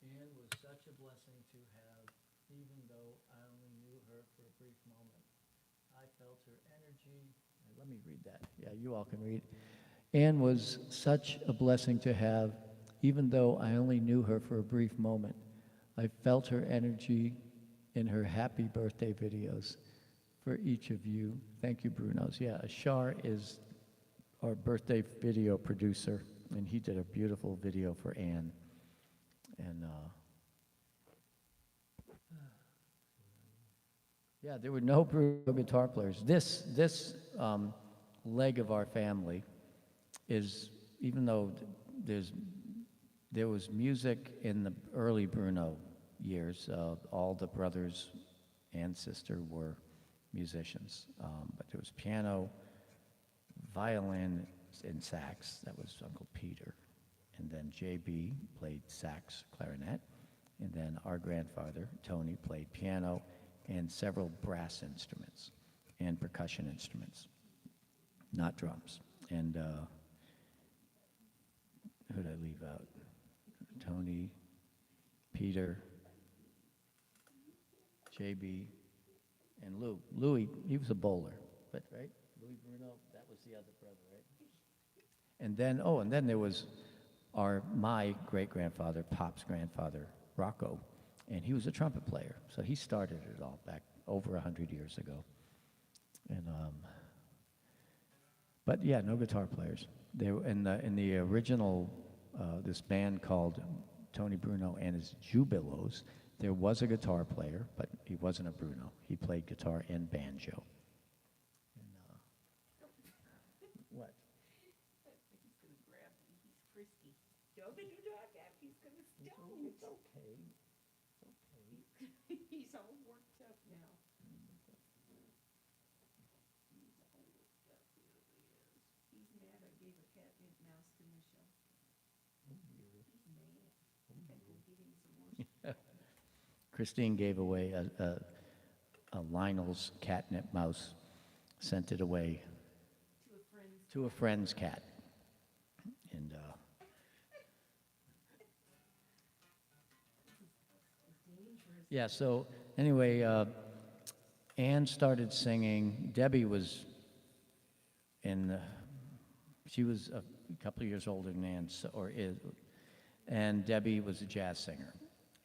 Ann was such a blessing to have, even though I only knew her for a brief moment. I felt her energy. Let me read that. Yeah, you all can read. Ann was such a blessing to have, even though I only knew her for a brief moment. I felt her energy in her happy birthday videos for each of you. Thank you, Brunos. Yeah, Ashar is our birthday video producer, and he did a beautiful video for Ann. And yeah, there were no Bruno guitar players. This leg of our family is, even though there was music in the early Bruno years, all the brothers and sister were musicians, but there was piano, violin, and sax. That was Uncle Peter. And then JB played sax, clarinet, and then our grandfather, Tony, played piano and several brass instruments. and percussion instruments, not drums. And who did I leave out? Tony, Peter, JB, and Lou. Louis, he was a bowler, but right? Louis Bruno, that was the other brother, right? And then there was my great-grandfather, Pop's grandfather, Rocco, and he was a trumpet player. So he started it all back over 100 years ago. And but yeah, no guitar players. They were in the original this band called Tony Bruno and his Jubilos. There was a guitar player, but he wasn't a Bruno. He played guitar and banjo. And, what? He's gonna grab me, he's frisky. Don't let your dog out, he's gonna stone you. It's okay. It's okay. He's all worked up now. He's all worked up, he really is. He's mad I gave a catnip mouse to Michelle. He's mad. I think we'll get him some more. Christine gave away a Lionel's catnip mouse, sent it away to a friend's cat. And yeah, so anyway, Ann started singing. Debbie was she was a couple of years older than Ann, or is, and Debbie was a jazz singer.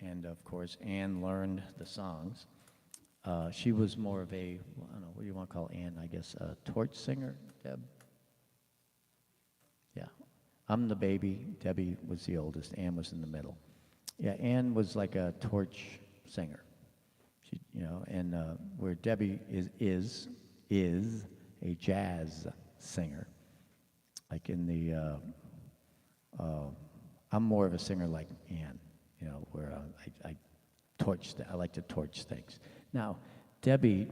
And of course, Ann learned the songs. She was more of a, I don't know, what do you want to call Ann? I guess a torch singer, Deb? Yeah. I'm the baby. Debbie was the oldest. Ann was in the middle. Yeah, Ann was like a torch singer. She, and where Debbie is a jazz singer. Like in the, I'm more of a singer like Ann. Where I like to torch things. Now, Debbie,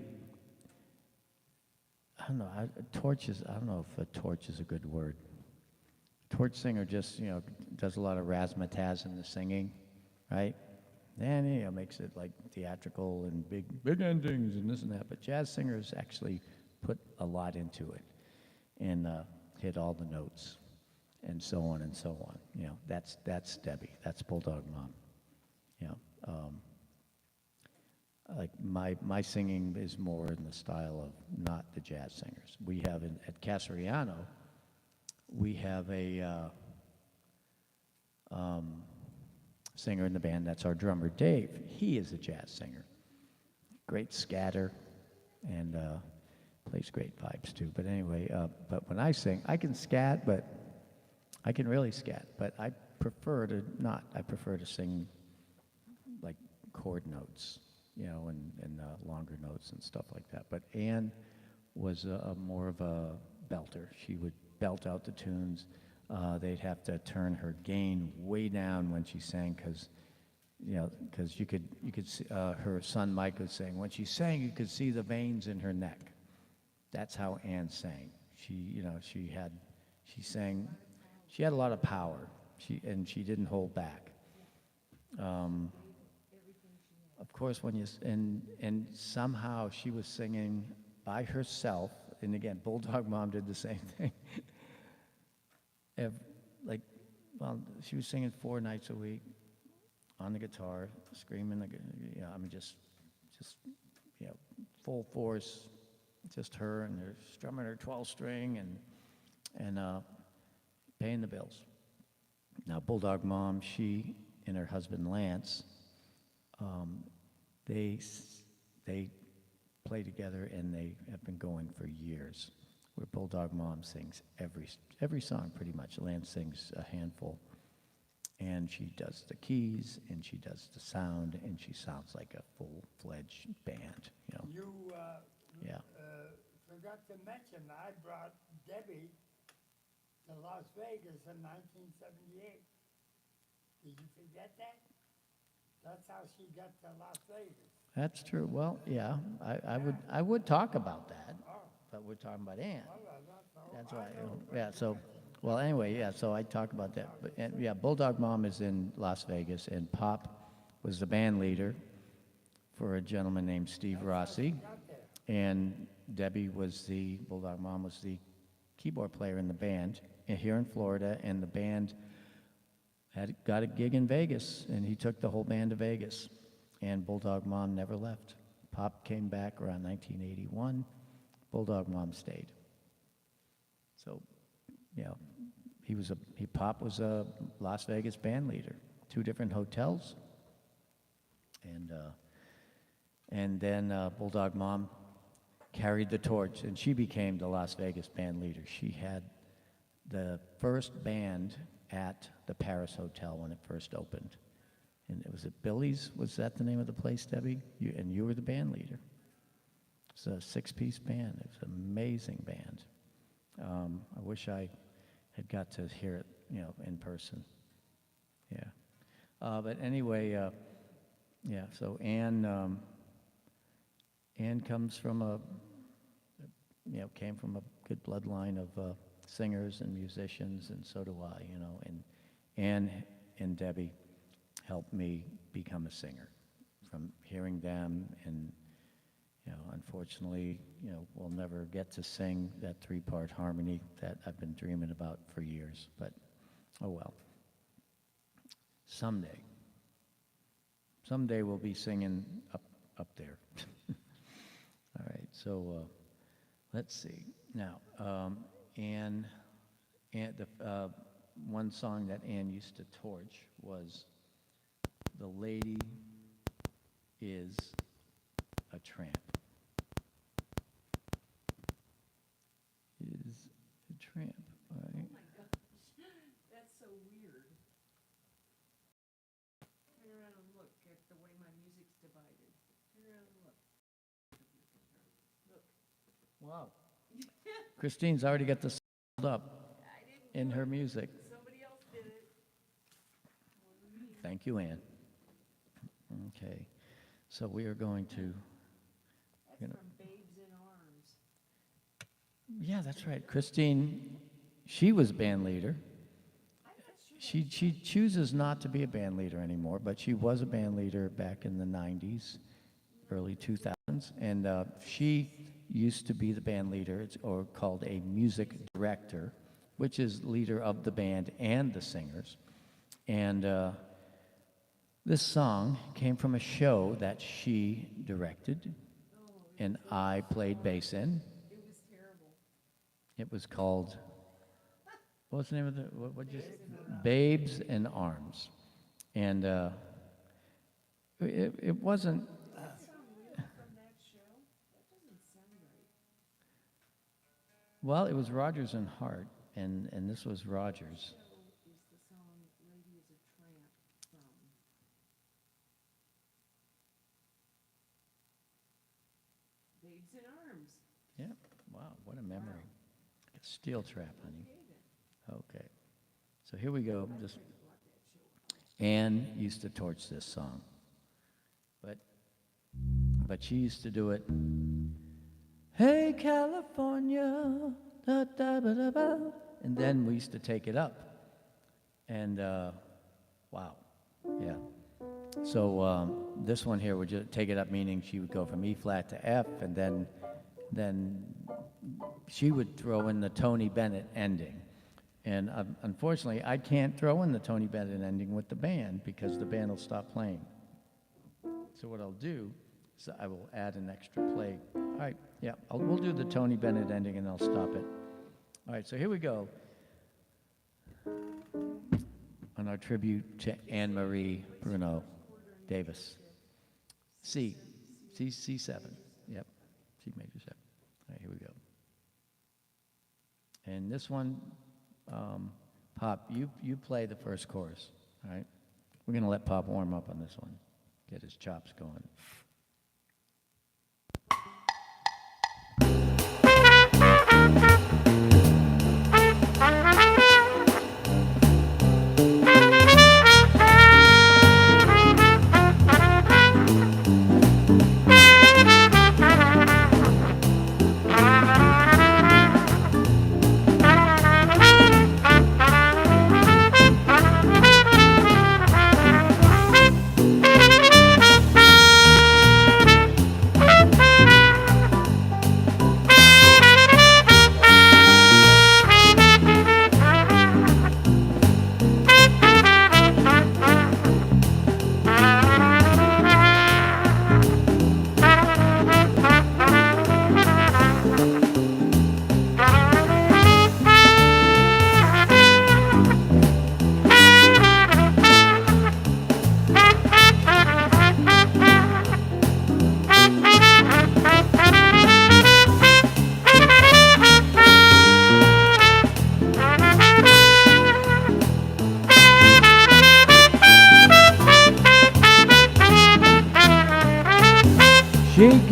I don't know, I don't know if a torch is a good word. Torch singer just, does a lot of razzmatazz in the singing, right? And, makes it like theatrical and big endings and this and that. But jazz singers actually put a lot into it and hit all the notes and so on and so on. That's Debbie. That's Bulldog Mom. Like my singing is more in the style of not the jazz singers. We have at Casariano, we have a singer in the band. That's our drummer, Dave. He is a jazz singer. Great scatter and plays great pipes too. But anyway, but when I sing, I can scat, but I can really scat. But I prefer to not. I prefer to sing like chord notes, and longer notes and stuff like that. But Ann was more of a belter. She would belt out the tunes. They'd have to turn her gain way down when she sang, because you could see, her son Mike was saying when she sang, you could see the veins in her neck. That's how Ann sang. She sang. She had a lot of power. She didn't hold back. Of course, when and somehow she was singing by herself, and again, Bulldog Mom did the same thing. She was singing 4 nights a week on the guitar, screaming. Just full force, just her, and they're strumming her 12-string and paying the bills. Now, Bulldog Mom, she and her husband Lance, they play together, and they have been going for years. Where Bulldog Mom sings every song pretty much. Lance sings a handful, and she does the keys, and she does the sound, and she sounds like a full-fledged band. You Yeah. forgot to mention, I brought Debbie to Las Vegas in 1978. Did you forget that? That's how she got to Las Vegas. That's true. Well, yeah, I would talk about that, but we're talking about Ann. That's why. Yeah. So, well, anyway, yeah. So I talk about that. But yeah, Bulldog Mom is in Las Vegas, and Pop was the band leader for a gentleman named Steve Rossi, and Debbie was Bulldog Mom was the keyboard player in the band here in Florida, and the band got a gig in Vegas, and he took the whole band to Vegas, and Bulldog Mom never left. Pop came back around 1981. Bulldog Mom stayed. So, Pop was a Las Vegas band leader, 2 different hotels, and then Bulldog Mom carried the torch, and she became the Las Vegas band leader. She had the first band at the Paris Hotel when it first opened. And it was at Billy's, was that the name of the place, Debbie? You were the band leader. It's a 6-piece band. It was an amazing band. I wish I had got to hear it, in person. Yeah. But anyway, so Ann comes from came from a good bloodline of singers and musicians, and so do I, and Ann and Debbie helped me become a singer from hearing them, and unfortunately, we'll never get to sing that 3-part harmony that I've been dreaming about for years, but oh well. Someday we'll be singing up there. All right, so let's see. Now, Ann, the one song that Ann used to torch was "The Lady is a Tramp." Is a tramp, all right? Oh my gosh, that's so weird. Turn around and look at the way my music's divided. Turn around and look. Look. Wow. Christine's already got this up I didn't in do her it. music. Somebody else did it. Thank you, Ann. Okay, so we are going to, That's You know. from Babes in Arms. yeah, that's right. Christine, she was band leader. I'm not sure. She chooses not to be a band leader anymore, but she was a band leader back in the 90s, early 2000s, and she used to be the band leader, or called a music director, which is leader of the band and the singers. And this song came from a show that she directed, and I played bass in. It was terrible. It was called, what was the name of the, what you, Babes in Arms. And it wasn't, That sound real from that show? That doesn't sound right. well, it was Rodgers and Hart, and this was Rodgers. Show is the song "Lady is a Tramp" from. Babes in Arms. Yeah, wow, what a memory. A steel trap, honey. Okay then. Okay, so here we go. Just Ann used to torch this song, but she used to do it. Hey, California, da, da, ba, da, ba. And then we used to take it up, and wow, yeah. So this one here would just take it up, meaning she would go from E flat to F, and then she would throw in the Tony Bennett ending. And unfortunately, I can't throw in the Tony Bennett ending with the band because the band will stop playing. So what I'll do is I will add an extra play. All right, yeah, we'll do the Tony Bennett ending and I'll stop it. All right, so here we go on our tribute to Anne Marie Bruno Davis. C7. Yep, C major 7. All right, here we go. And this one, Pop, you play the first chorus, all right? We're going to let Pop warm up on this one, get his chops going.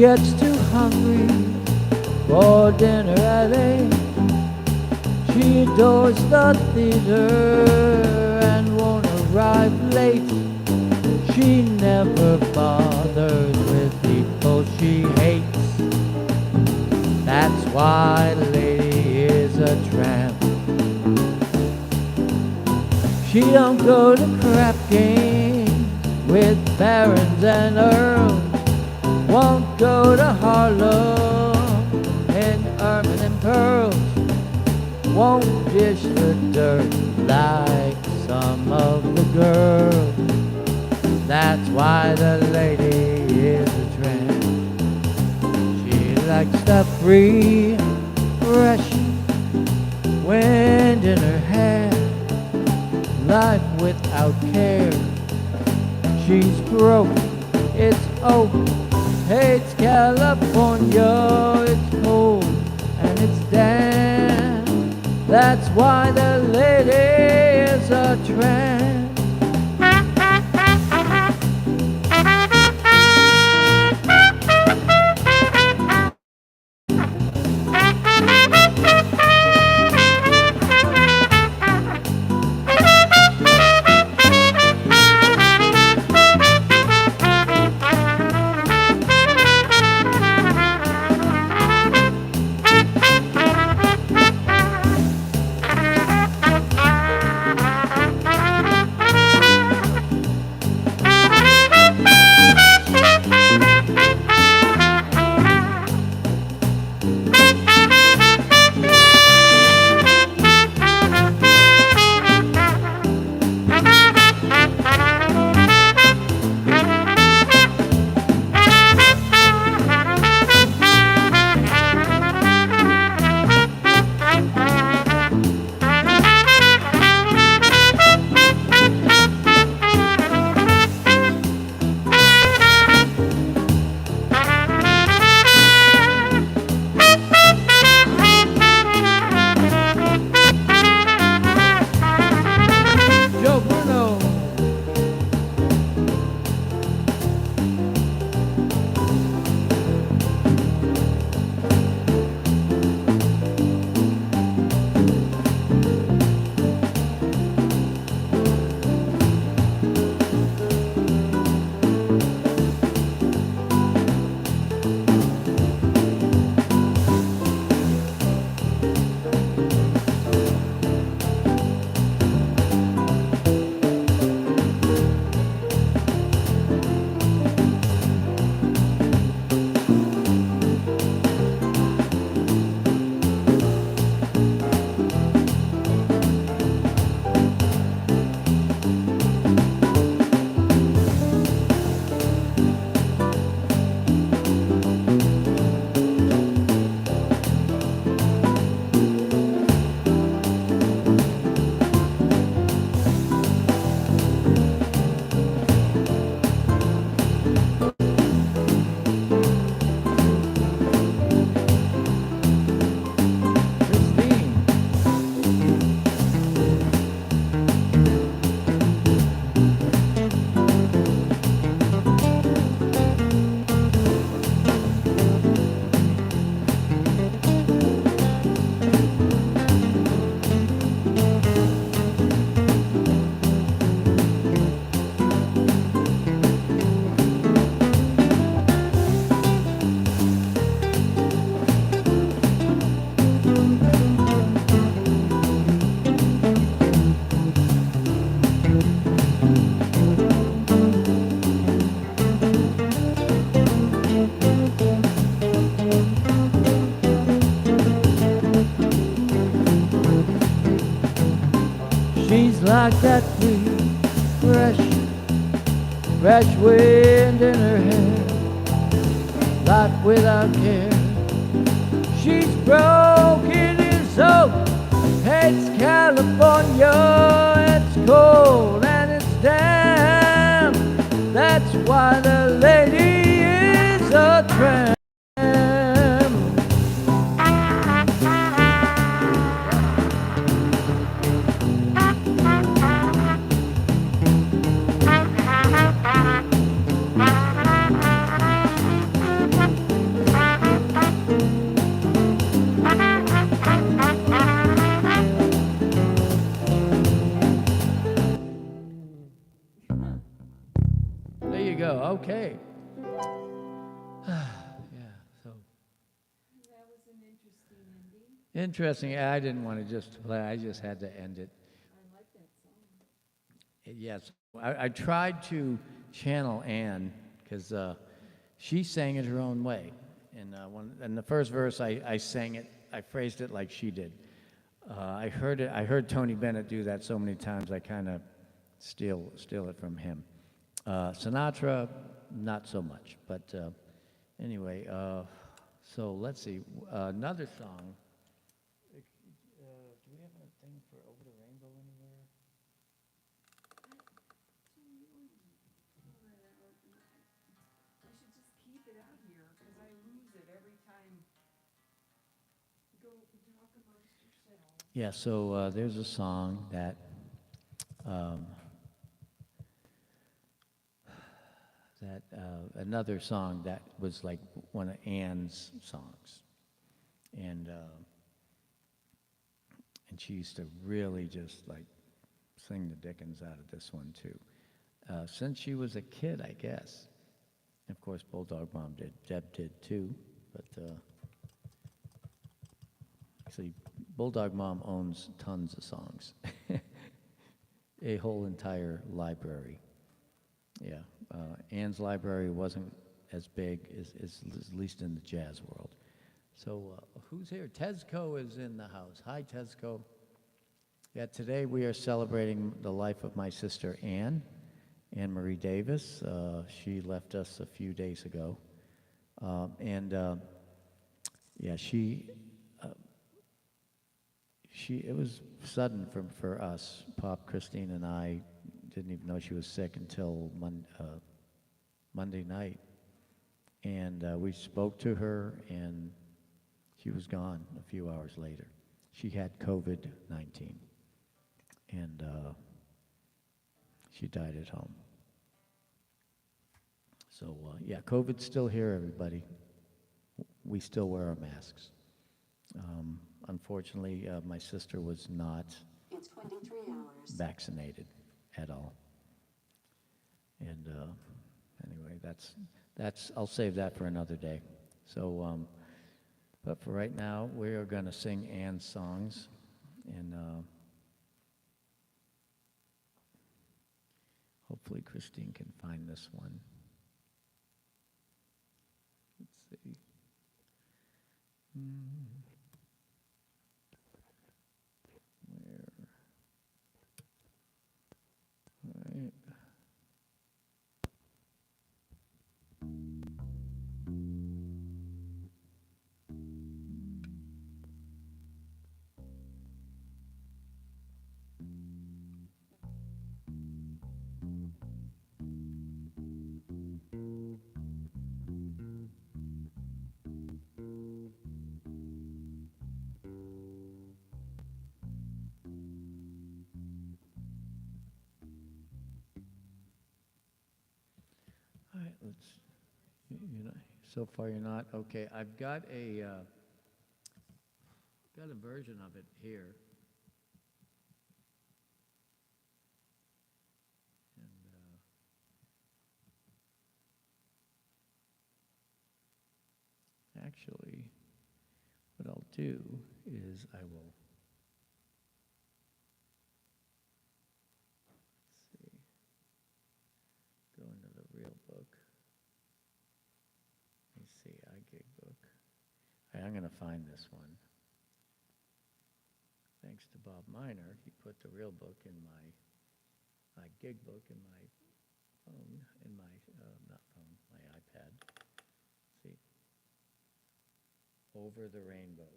gets too hungry for dinner at 8. She adores the theater and won't arrive late. She never bothers with people she hates. That's why the lady is a tramp. She don't go to crap games with barons and earls. Won't go to Harlem in ermine and pearls. Won't dish the dirt like some of the girls. That's why the lady is a tramp. She likes the free, fresh wind in her hair, life without care. She's broke, it's oak, hates California, it's cold and it's damp. That's why the lady is a tramp. Joe Bruno. She's like that free, fresh wind in her hair, life without care. She's broken in soul, hates California, it's cold and it's damp. That's why the lady is a tramp. Okay. Yeah, so That was an interesting ending. interesting. I didn't want to just play, I just had to end it. I like that song. Yes, I tried to channel Anne because she sang it her own way. And in the first verse, I sang it, I phrased it like she did. I heard Tony Bennett do that so many times, I kind of steal it from him. Sinatra, not so much. But anyway, so let's see, another song. Do we have a thing for Over the Rainbow anywhere? I should just keep it out here, because I lose it every time. Go talk amongst yourselves. Yeah, so there's a song that another song that was like one of Anne's songs, and she used to really just like sing the dickens out of this one too, since she was a kid, I guess. Of course, Bulldog Mom did, Deb did too, but actually, Bulldog Mom owns tons of songs, a whole entire library. Yeah, Anne's library wasn't as big as at least in the jazz world. So who's here? Tezco is in the house. Hi, Tezco. Yeah, today we are celebrating the life of my sister Anne Marie Davis. She left us a few days ago, yeah, it was sudden for us. Pop, Christine, and I didn't even know she was sick until Monday night. And we spoke to her, and she was gone a few hours later. She had COVID-19, and she died at home. So, yeah, COVID's still here, everybody. We still wear our masks. Unfortunately, my sister was not vaccinated at all. And anyway, that's I'll save that for another day. So, but for right now, we are going to sing Anne's songs, and hopefully Christine can find this one. Let's see. Where? Right. All right, let's, so far you're not, okay, I've got a version of it here. And actually, what I'll do is I will, let's see, go into the real book. Let me see, iGig book. I'm going to find this one. Thanks to Bob Miner, he put the real book in my gig book in my phone, in my, not phone, my iPad. See? Over the Rainbow.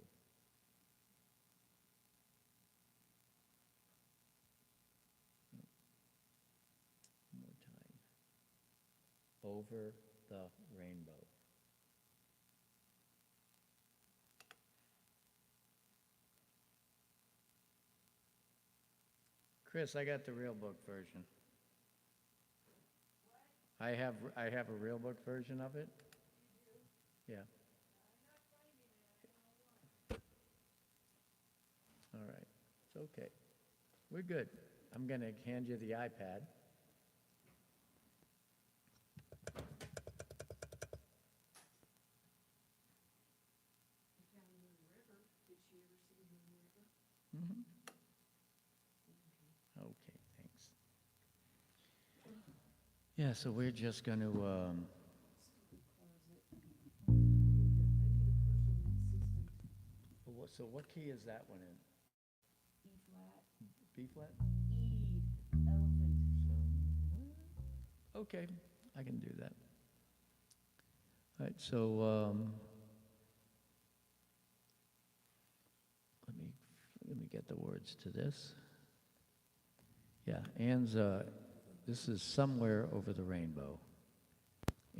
One more time. Over the Rainbow. Chris, I got the real book version. I have a real book version of it. Yeah. All right. It's okay. We're good. I'm going to hand you the iPad. Okay, thanks. Yeah, so we're just going to, so what key is that one in? E flat, B flat? E, elephant. Okay, I can do that. All right, so let me get the words to this. Yeah, Ann's, this is Somewhere Over the Rainbow.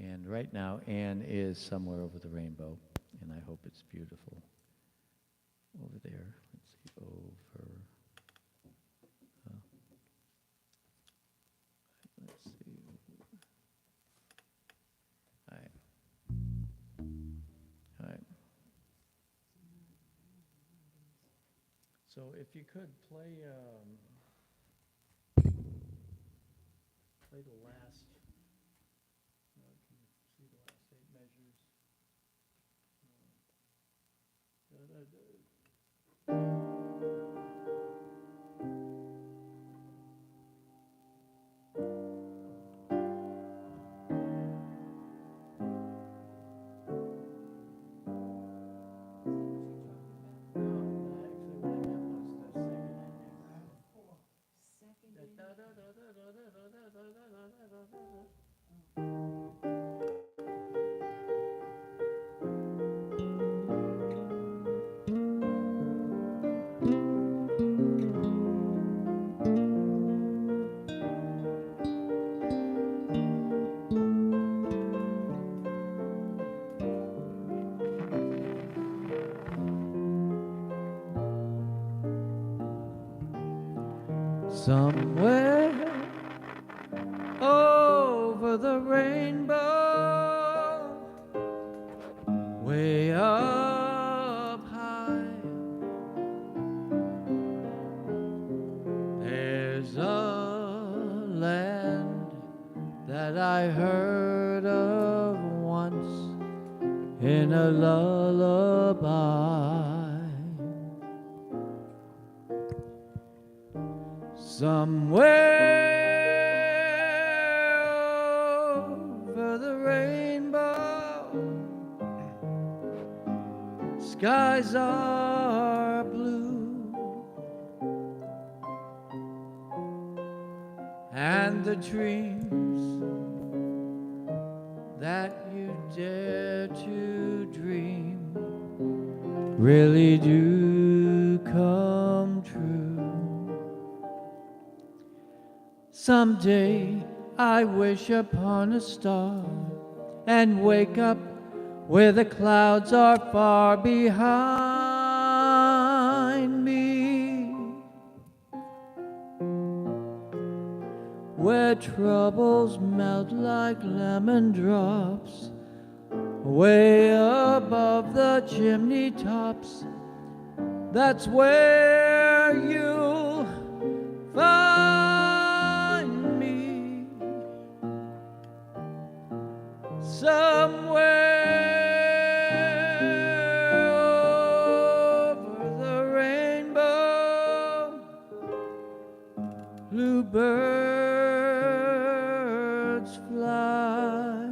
And right now, Ann is somewhere over the rainbow, and I hope it's beautiful. Over there, let's see, over, let's see. All right. All right. So if you could play the last, can you see the last 8 measures? Somewhere over the rainbow, way up high, there's a land that I heard of once in a lullaby. Somewhere over the rainbow, skies are blue, and the dreams that you dare to dream really do come true. Someday I wish upon a star and wake up where the clouds are far behind me, where troubles melt like lemon drops way above the chimney tops. That's where you'll find me, somewhere over the rainbow. Bluebirds fly,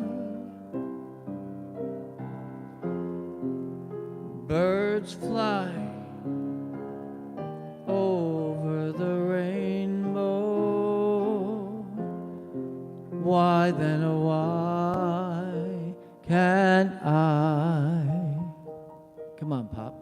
birds fly over the rainbow. Why then, oh why can't I? Come on, Pop.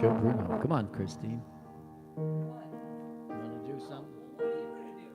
Joe Bruno. Come on, Christine. What? You want to do something? What are you gonna do?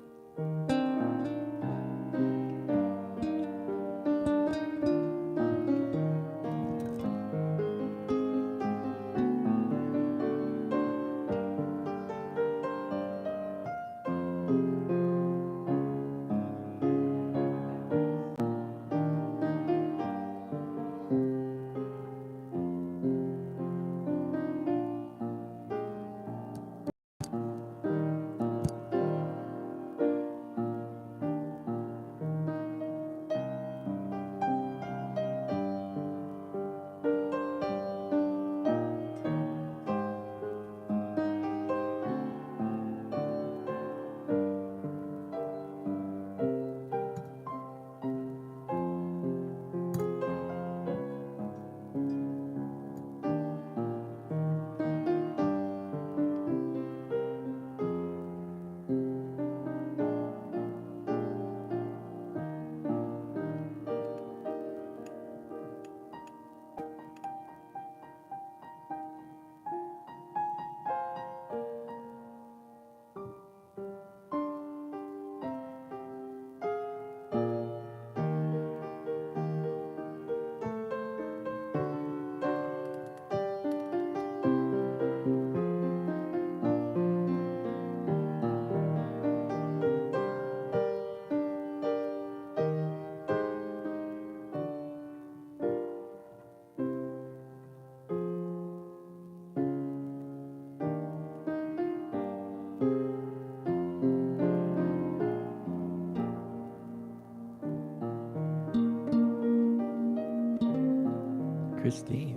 Christine.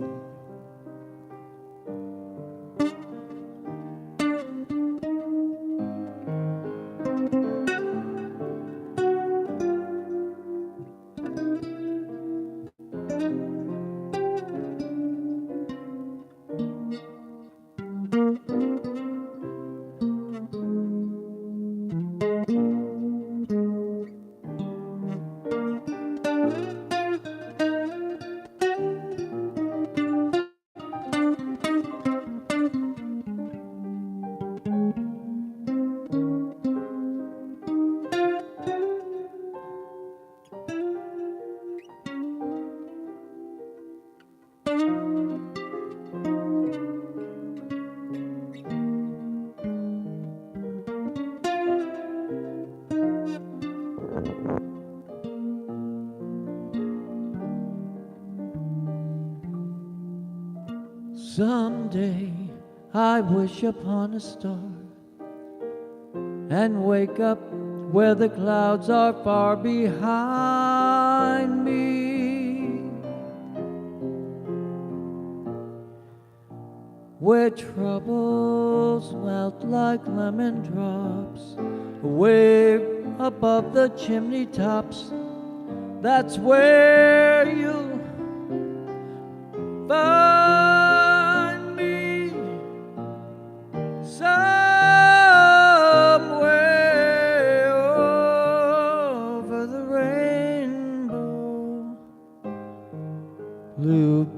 Someday I wish upon a star and wake up where the clouds are far behind me, where troubles melt like lemon drops way above the chimney tops. That's where you'll find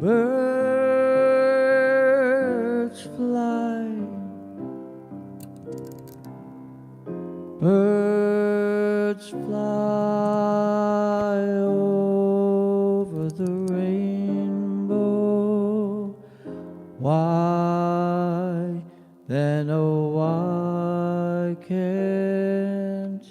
Birds fly, birds fly over the rainbow. Why then, oh, why can't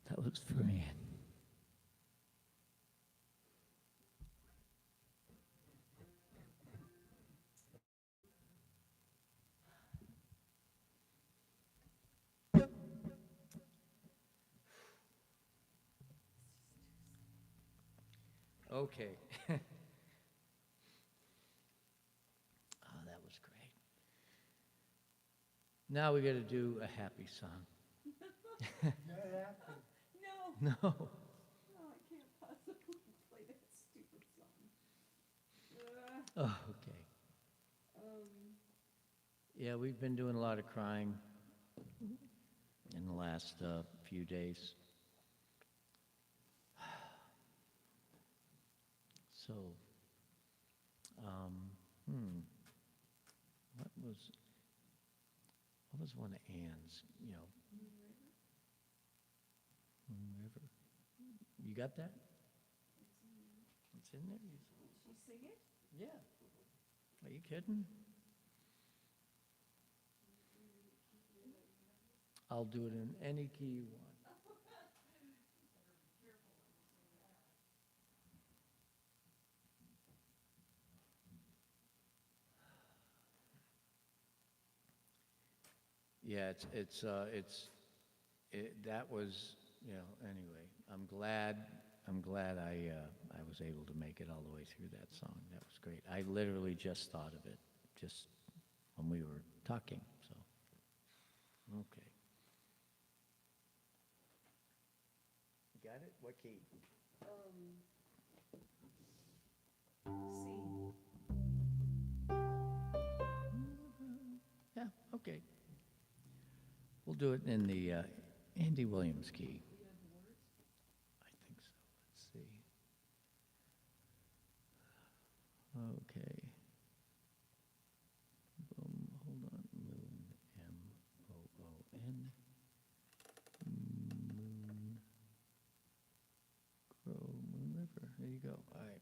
That was for Ann. Okay. Oh, that was great. Now we got to do a happy song. No, No. no, I can't possibly play that stupid song. Oh, okay. Yeah, we've been doing a lot of crying in the last few days. So, what was one of Ann's, Moon River? You got that? It's in there? She sing it? Yeah. Are you kidding? I'll do it in any key you want. Yeah, that was, anyway, I'm glad I was able to make it all the way through that song. That was great. I literally just thought of it just when we were talking, so, okay. You got it? What key? C. Yeah, okay. We'll do it in the Andy Williams key. I think so. Let's see. Okay. Boom, hold on. Moon, M-O-O-N. Moon. Grow, Moon River. There you go. All right.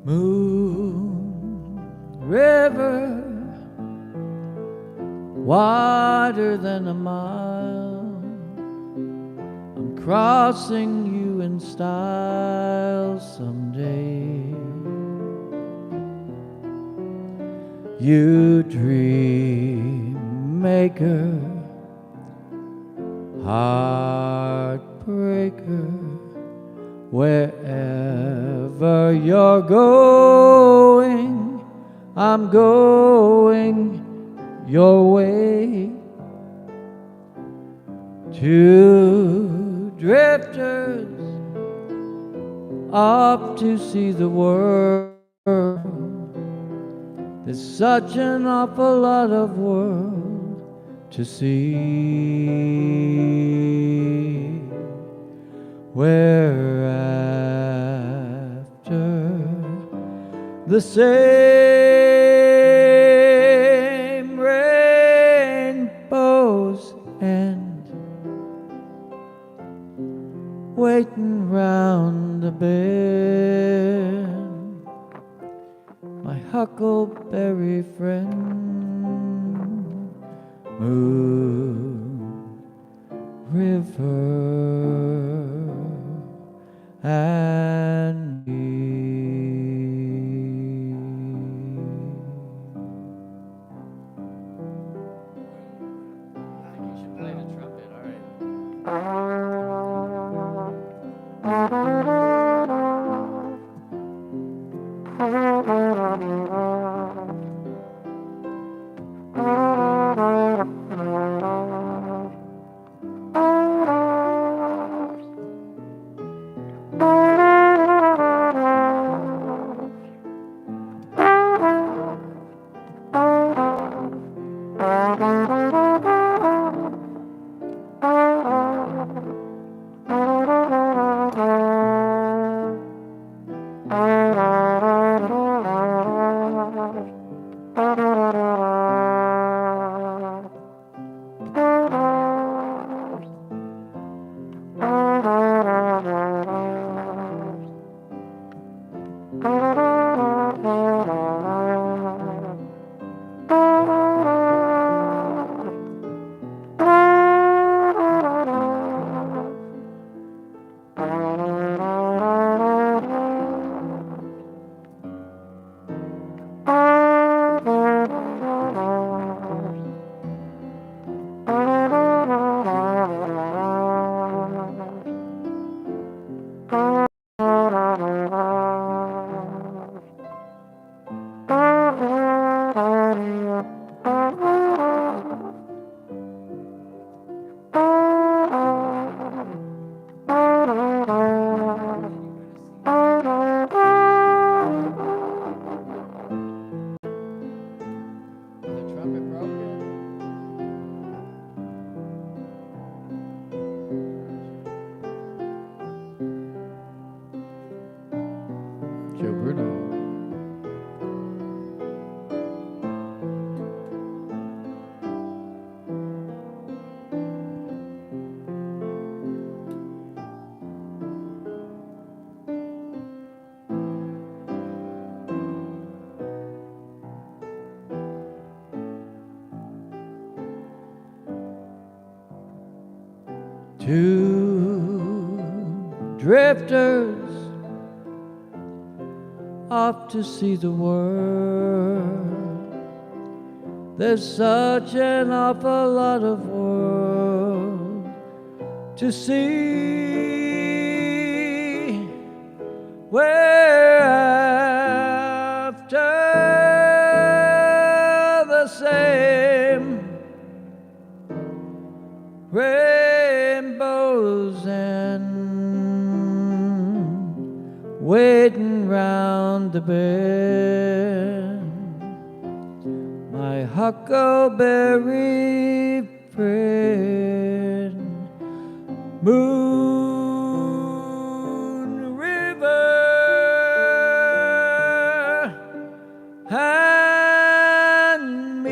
Moon River, wider than a mile, I'm crossing you in style someday. You dream maker, heartbreaker, wherever you're going, I'm going your way. Two drifters up to see the world. There's such an awful lot of world to see. We're after the same rainbow's end, waiting round the bend, my huckleberry friend, Moon River and me. I think you should play the trumpet, all right. Two drifters off to see the world. There's such an awful lot of world to see. We're after the same rainbows and waiting round the bend. My huckleberry friend, Moon River and me.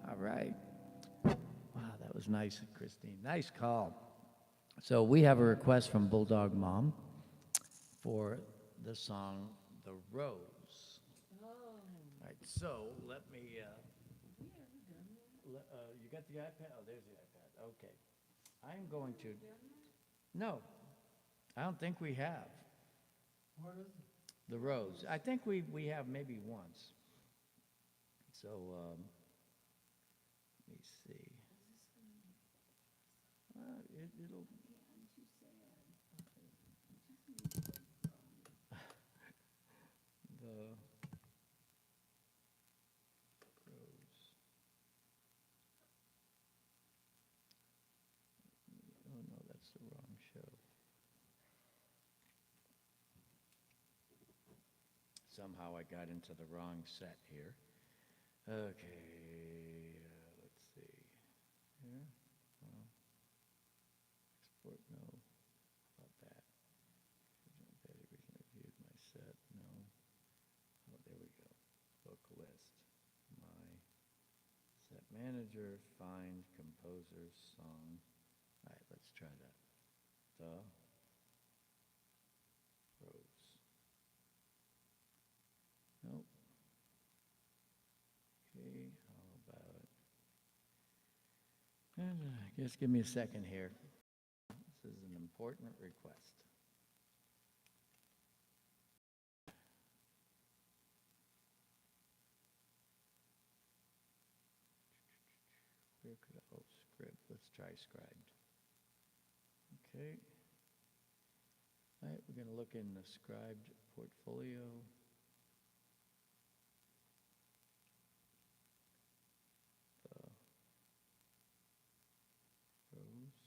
All right. Wow, that was nice, Christine. Nice call. So we have a request from Bulldog Mom for the song "The Rose." All right, so let me. You got the iPad? Oh, there's the iPad. Okay, I'm going to. No, I don't think we have. What is it? The Rose. I think we have maybe once. So let me see. It'll. The Rose. Oh no, that's the wrong show. Somehow I got into the wrong set here. Okay, let's see. Here, well, export, no. How about that? Originally viewed my set, no. Oh, there we go. Book list. My set manager, find composer, song. All right, let's try that. The Rose. Nope. Okay, how about, just give me a second here. This is an important request. Where could I, oh, script, let's try scribed. Okay. All right, we're going to look in the scribed portfolio. Rose.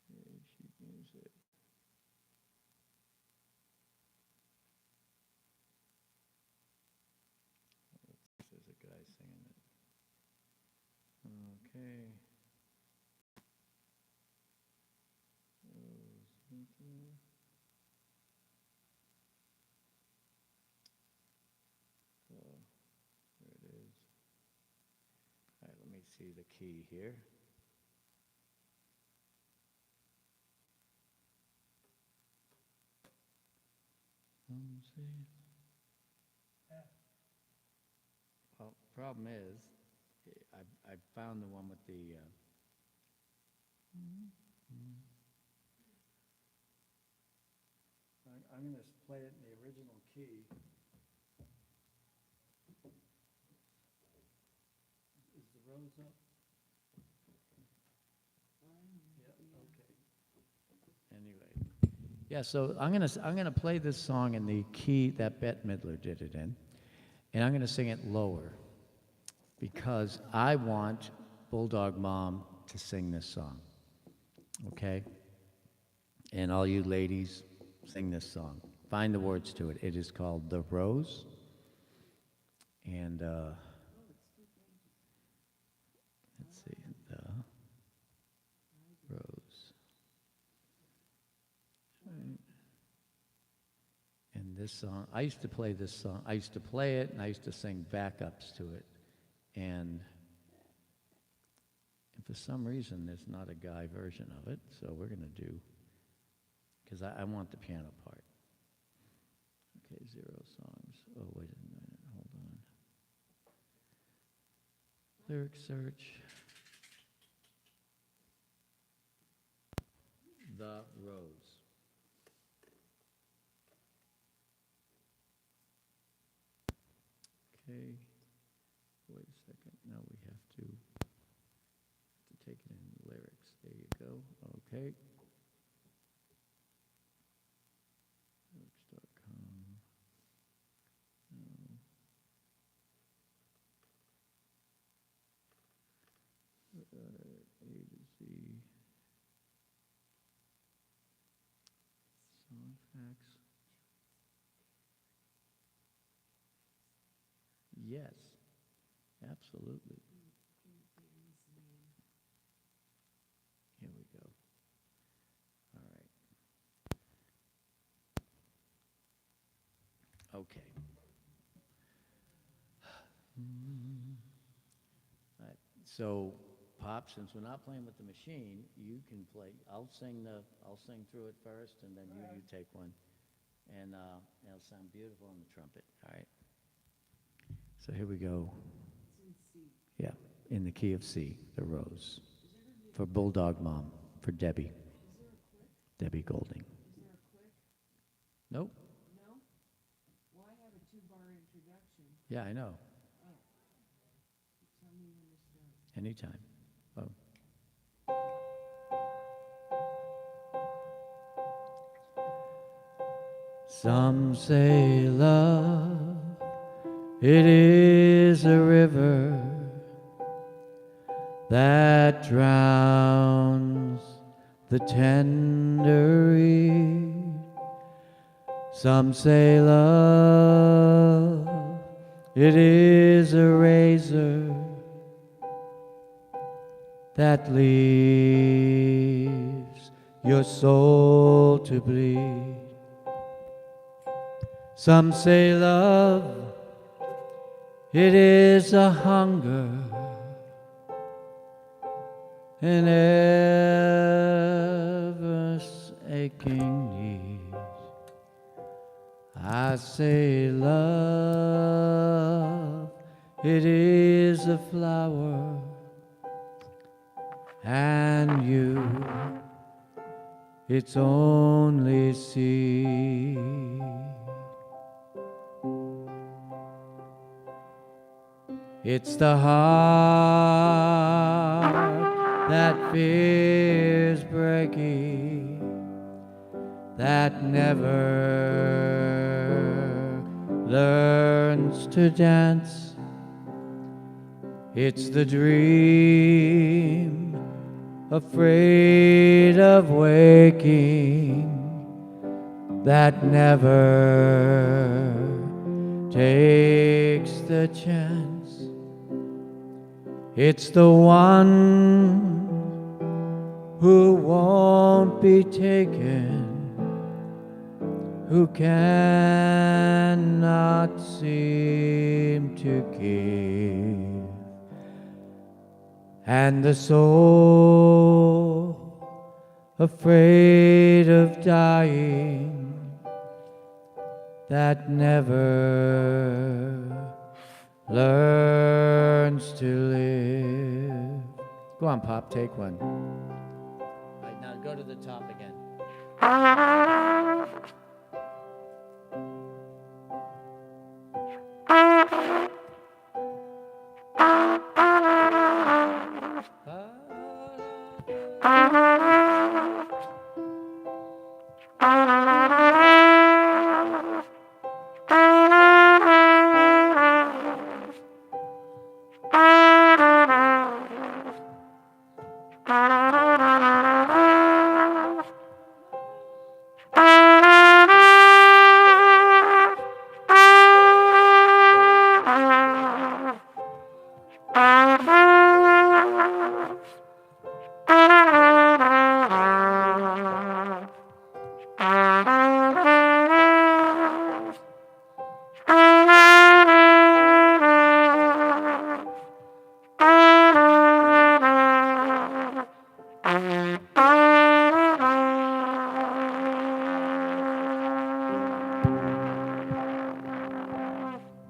Okay, sheet music. There's a guy singing it. Okay. There it is. All right, let me see the key here. See. Well, problem is, I found the one with the. I'm going to play it in the original key. Is the Rose up? Yeah, okay. Anyway, yeah. So I'm gonna play this song in the key that Bette Midler did it in, and I'm gonna sing it lower because I want Bulldog Mom to sing this song. Okay. And all you ladies, sing this song. Find the words to it. It is called "The Rose," and let's see, the Rose. Right. And this song, I used to play this song. I used to play it, and I used to sing backups to it. And For some reason, there's not a guy version of it, so we're going to do, because I want the piano part. Okay, 0 songs. Oh, wait a minute, hold on. Lyric search. The Rose. Okay, wait a second, now we have to take it in lyrics. There you go, okay. Lyrics.com. A to Z. Song facts. Yes, absolutely. Here we go. All right. Okay. All right. So, Pop, since we're not playing with the machine, you can play. I'll sing through it first, and then you take one, and it'll sound beautiful on the trumpet. All right. So here we go. Yeah, in the key of C, the Rose. For Bulldog Mom, for Debbie. Debbie Golding. Is there a click? Nope. No? Well, I have a 2-bar introduction. Yeah, I know. Oh. Tell me when to start. Anytime. Oh. Some say love, it is a river that drowns the tender reed. Some say love, it is a razor that leaves your soul to bleed. Some say love, it is a hunger, an ever aching need. I say love, it is a flower, and you, its only seed. It's the heart that fears breaking, that never learns to dance. It's the dream, afraid of waking, that never takes the chance. It's the one who won't be taken, who cannot seem to give. And the soul afraid of dying, that never learns to live. Go on, Pop, take one. All right, now go to the top again.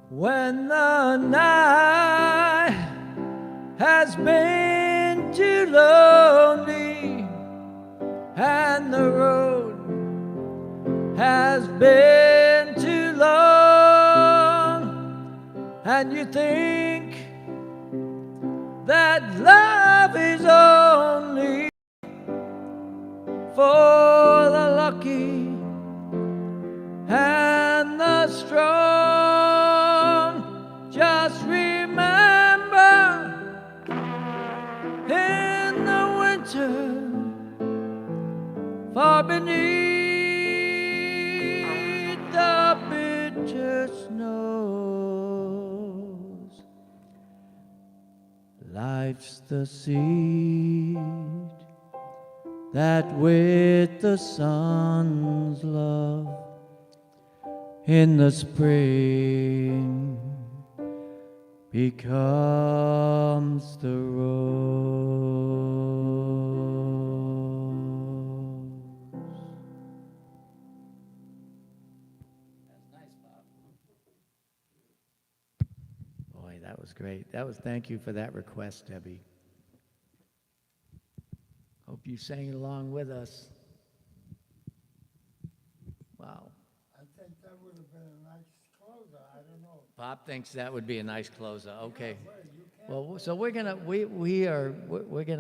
When the night has been too lonely and the road has been too long, and you think that love is only for the lucky and the strong, just remember in the winter far beneath the bitter snows, life's the seed that with the sun's love in the spring becomes the rose. That's nice, Bob. Boy, that was great. Thank you for that request, Debbie. Hope you sang it along with us. Wow. I think that would have been a nice closer, I don't know. Bob thinks that would be a nice closer. Okay. Well, you can't Well, so we're gonna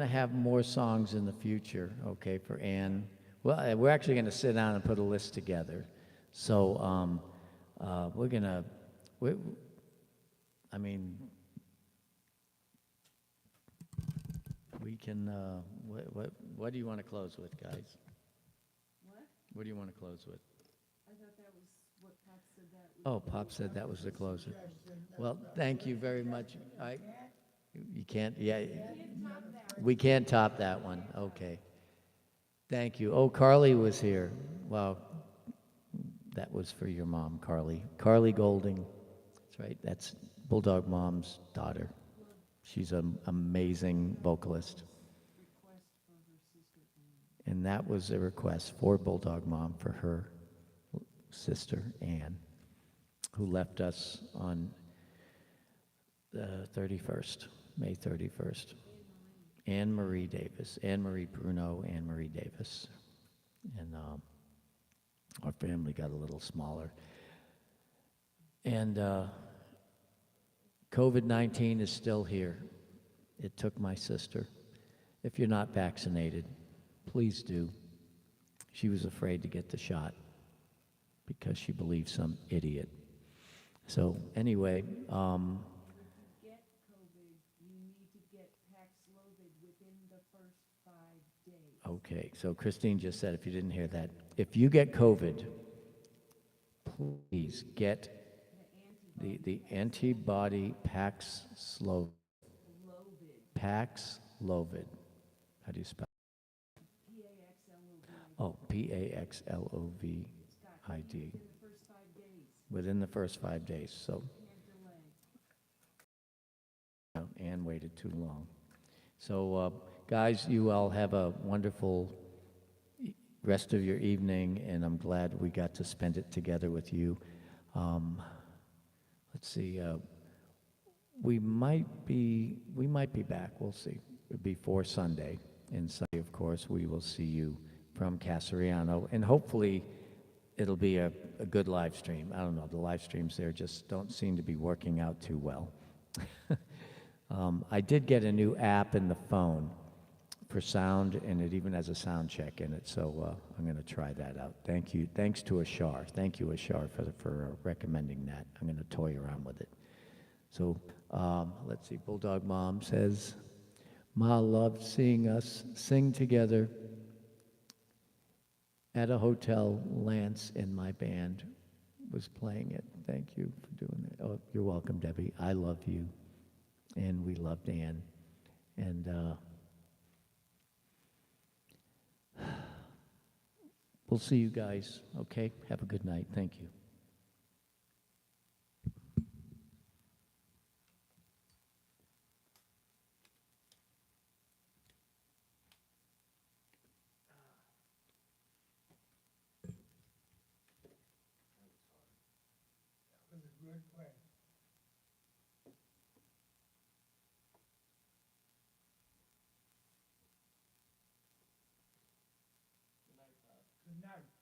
have more songs in the future, okay, for Ann. Well, we're actually gonna sit down and put a list together. So, I mean, we can. What do you want to close with, guys? What? What do you want to close with? I thought that was what Pop said that was. Oh, Pop said that was the closer. Well, thank you very much. You can't, yeah, we can't top that one, okay. Thank you. Oh, Carly was here. Wow, that was for your mom, Carly. Carly Golding, that's right, that's Bulldog Mom's daughter. She's an amazing vocalist. And that was a request for Bulldog Mom for her sister, Ann, who left us on the 31st, May 31st. Anne Marie Davis, Anne Marie Bruno, Anne Marie Davis. And our family got a little smaller. And COVID-19 is still here. It took my sister. If you're not vaccinated, please do. She was afraid to get the shot because she believed some idiot. So anyway, Get COVID, you need to get Paxlovid within the first 5 days. okay, so Christine just said, if you didn't hear that, if you get COVID, please get the antibody Paxlovid. Paxlovid. How do you spell it? Oh, Paxlovid. Within the first 5 days. So, Anne waited too long. So, guys, you all have a wonderful rest of your evening, and I'm glad we got to spend it together with you. Let's see. We might be back. We'll see. Before Sunday. And Sunday, of course, we will see you from Casariano, and hopefully it'll be a good live stream. I don't know, the live streams there just don't seem to be working out too well. I did get a new app in the phone for sound, and it even has a sound check in it, so I'm going to try that out. Thank you. Thanks to Ashar. Thank you, Ashar, for recommending that. I'm going to toy around with it. So let's see, Bulldog Mom says, Ma loved seeing us sing together at a hotel. Lance in my band was playing it. Thank you for doing it. Oh, you're welcome, Debbie. I love you, and we loved Ann. And we'll see you guys, okay? Have a good night. Thank you. good way. Good night, Pop. Good night.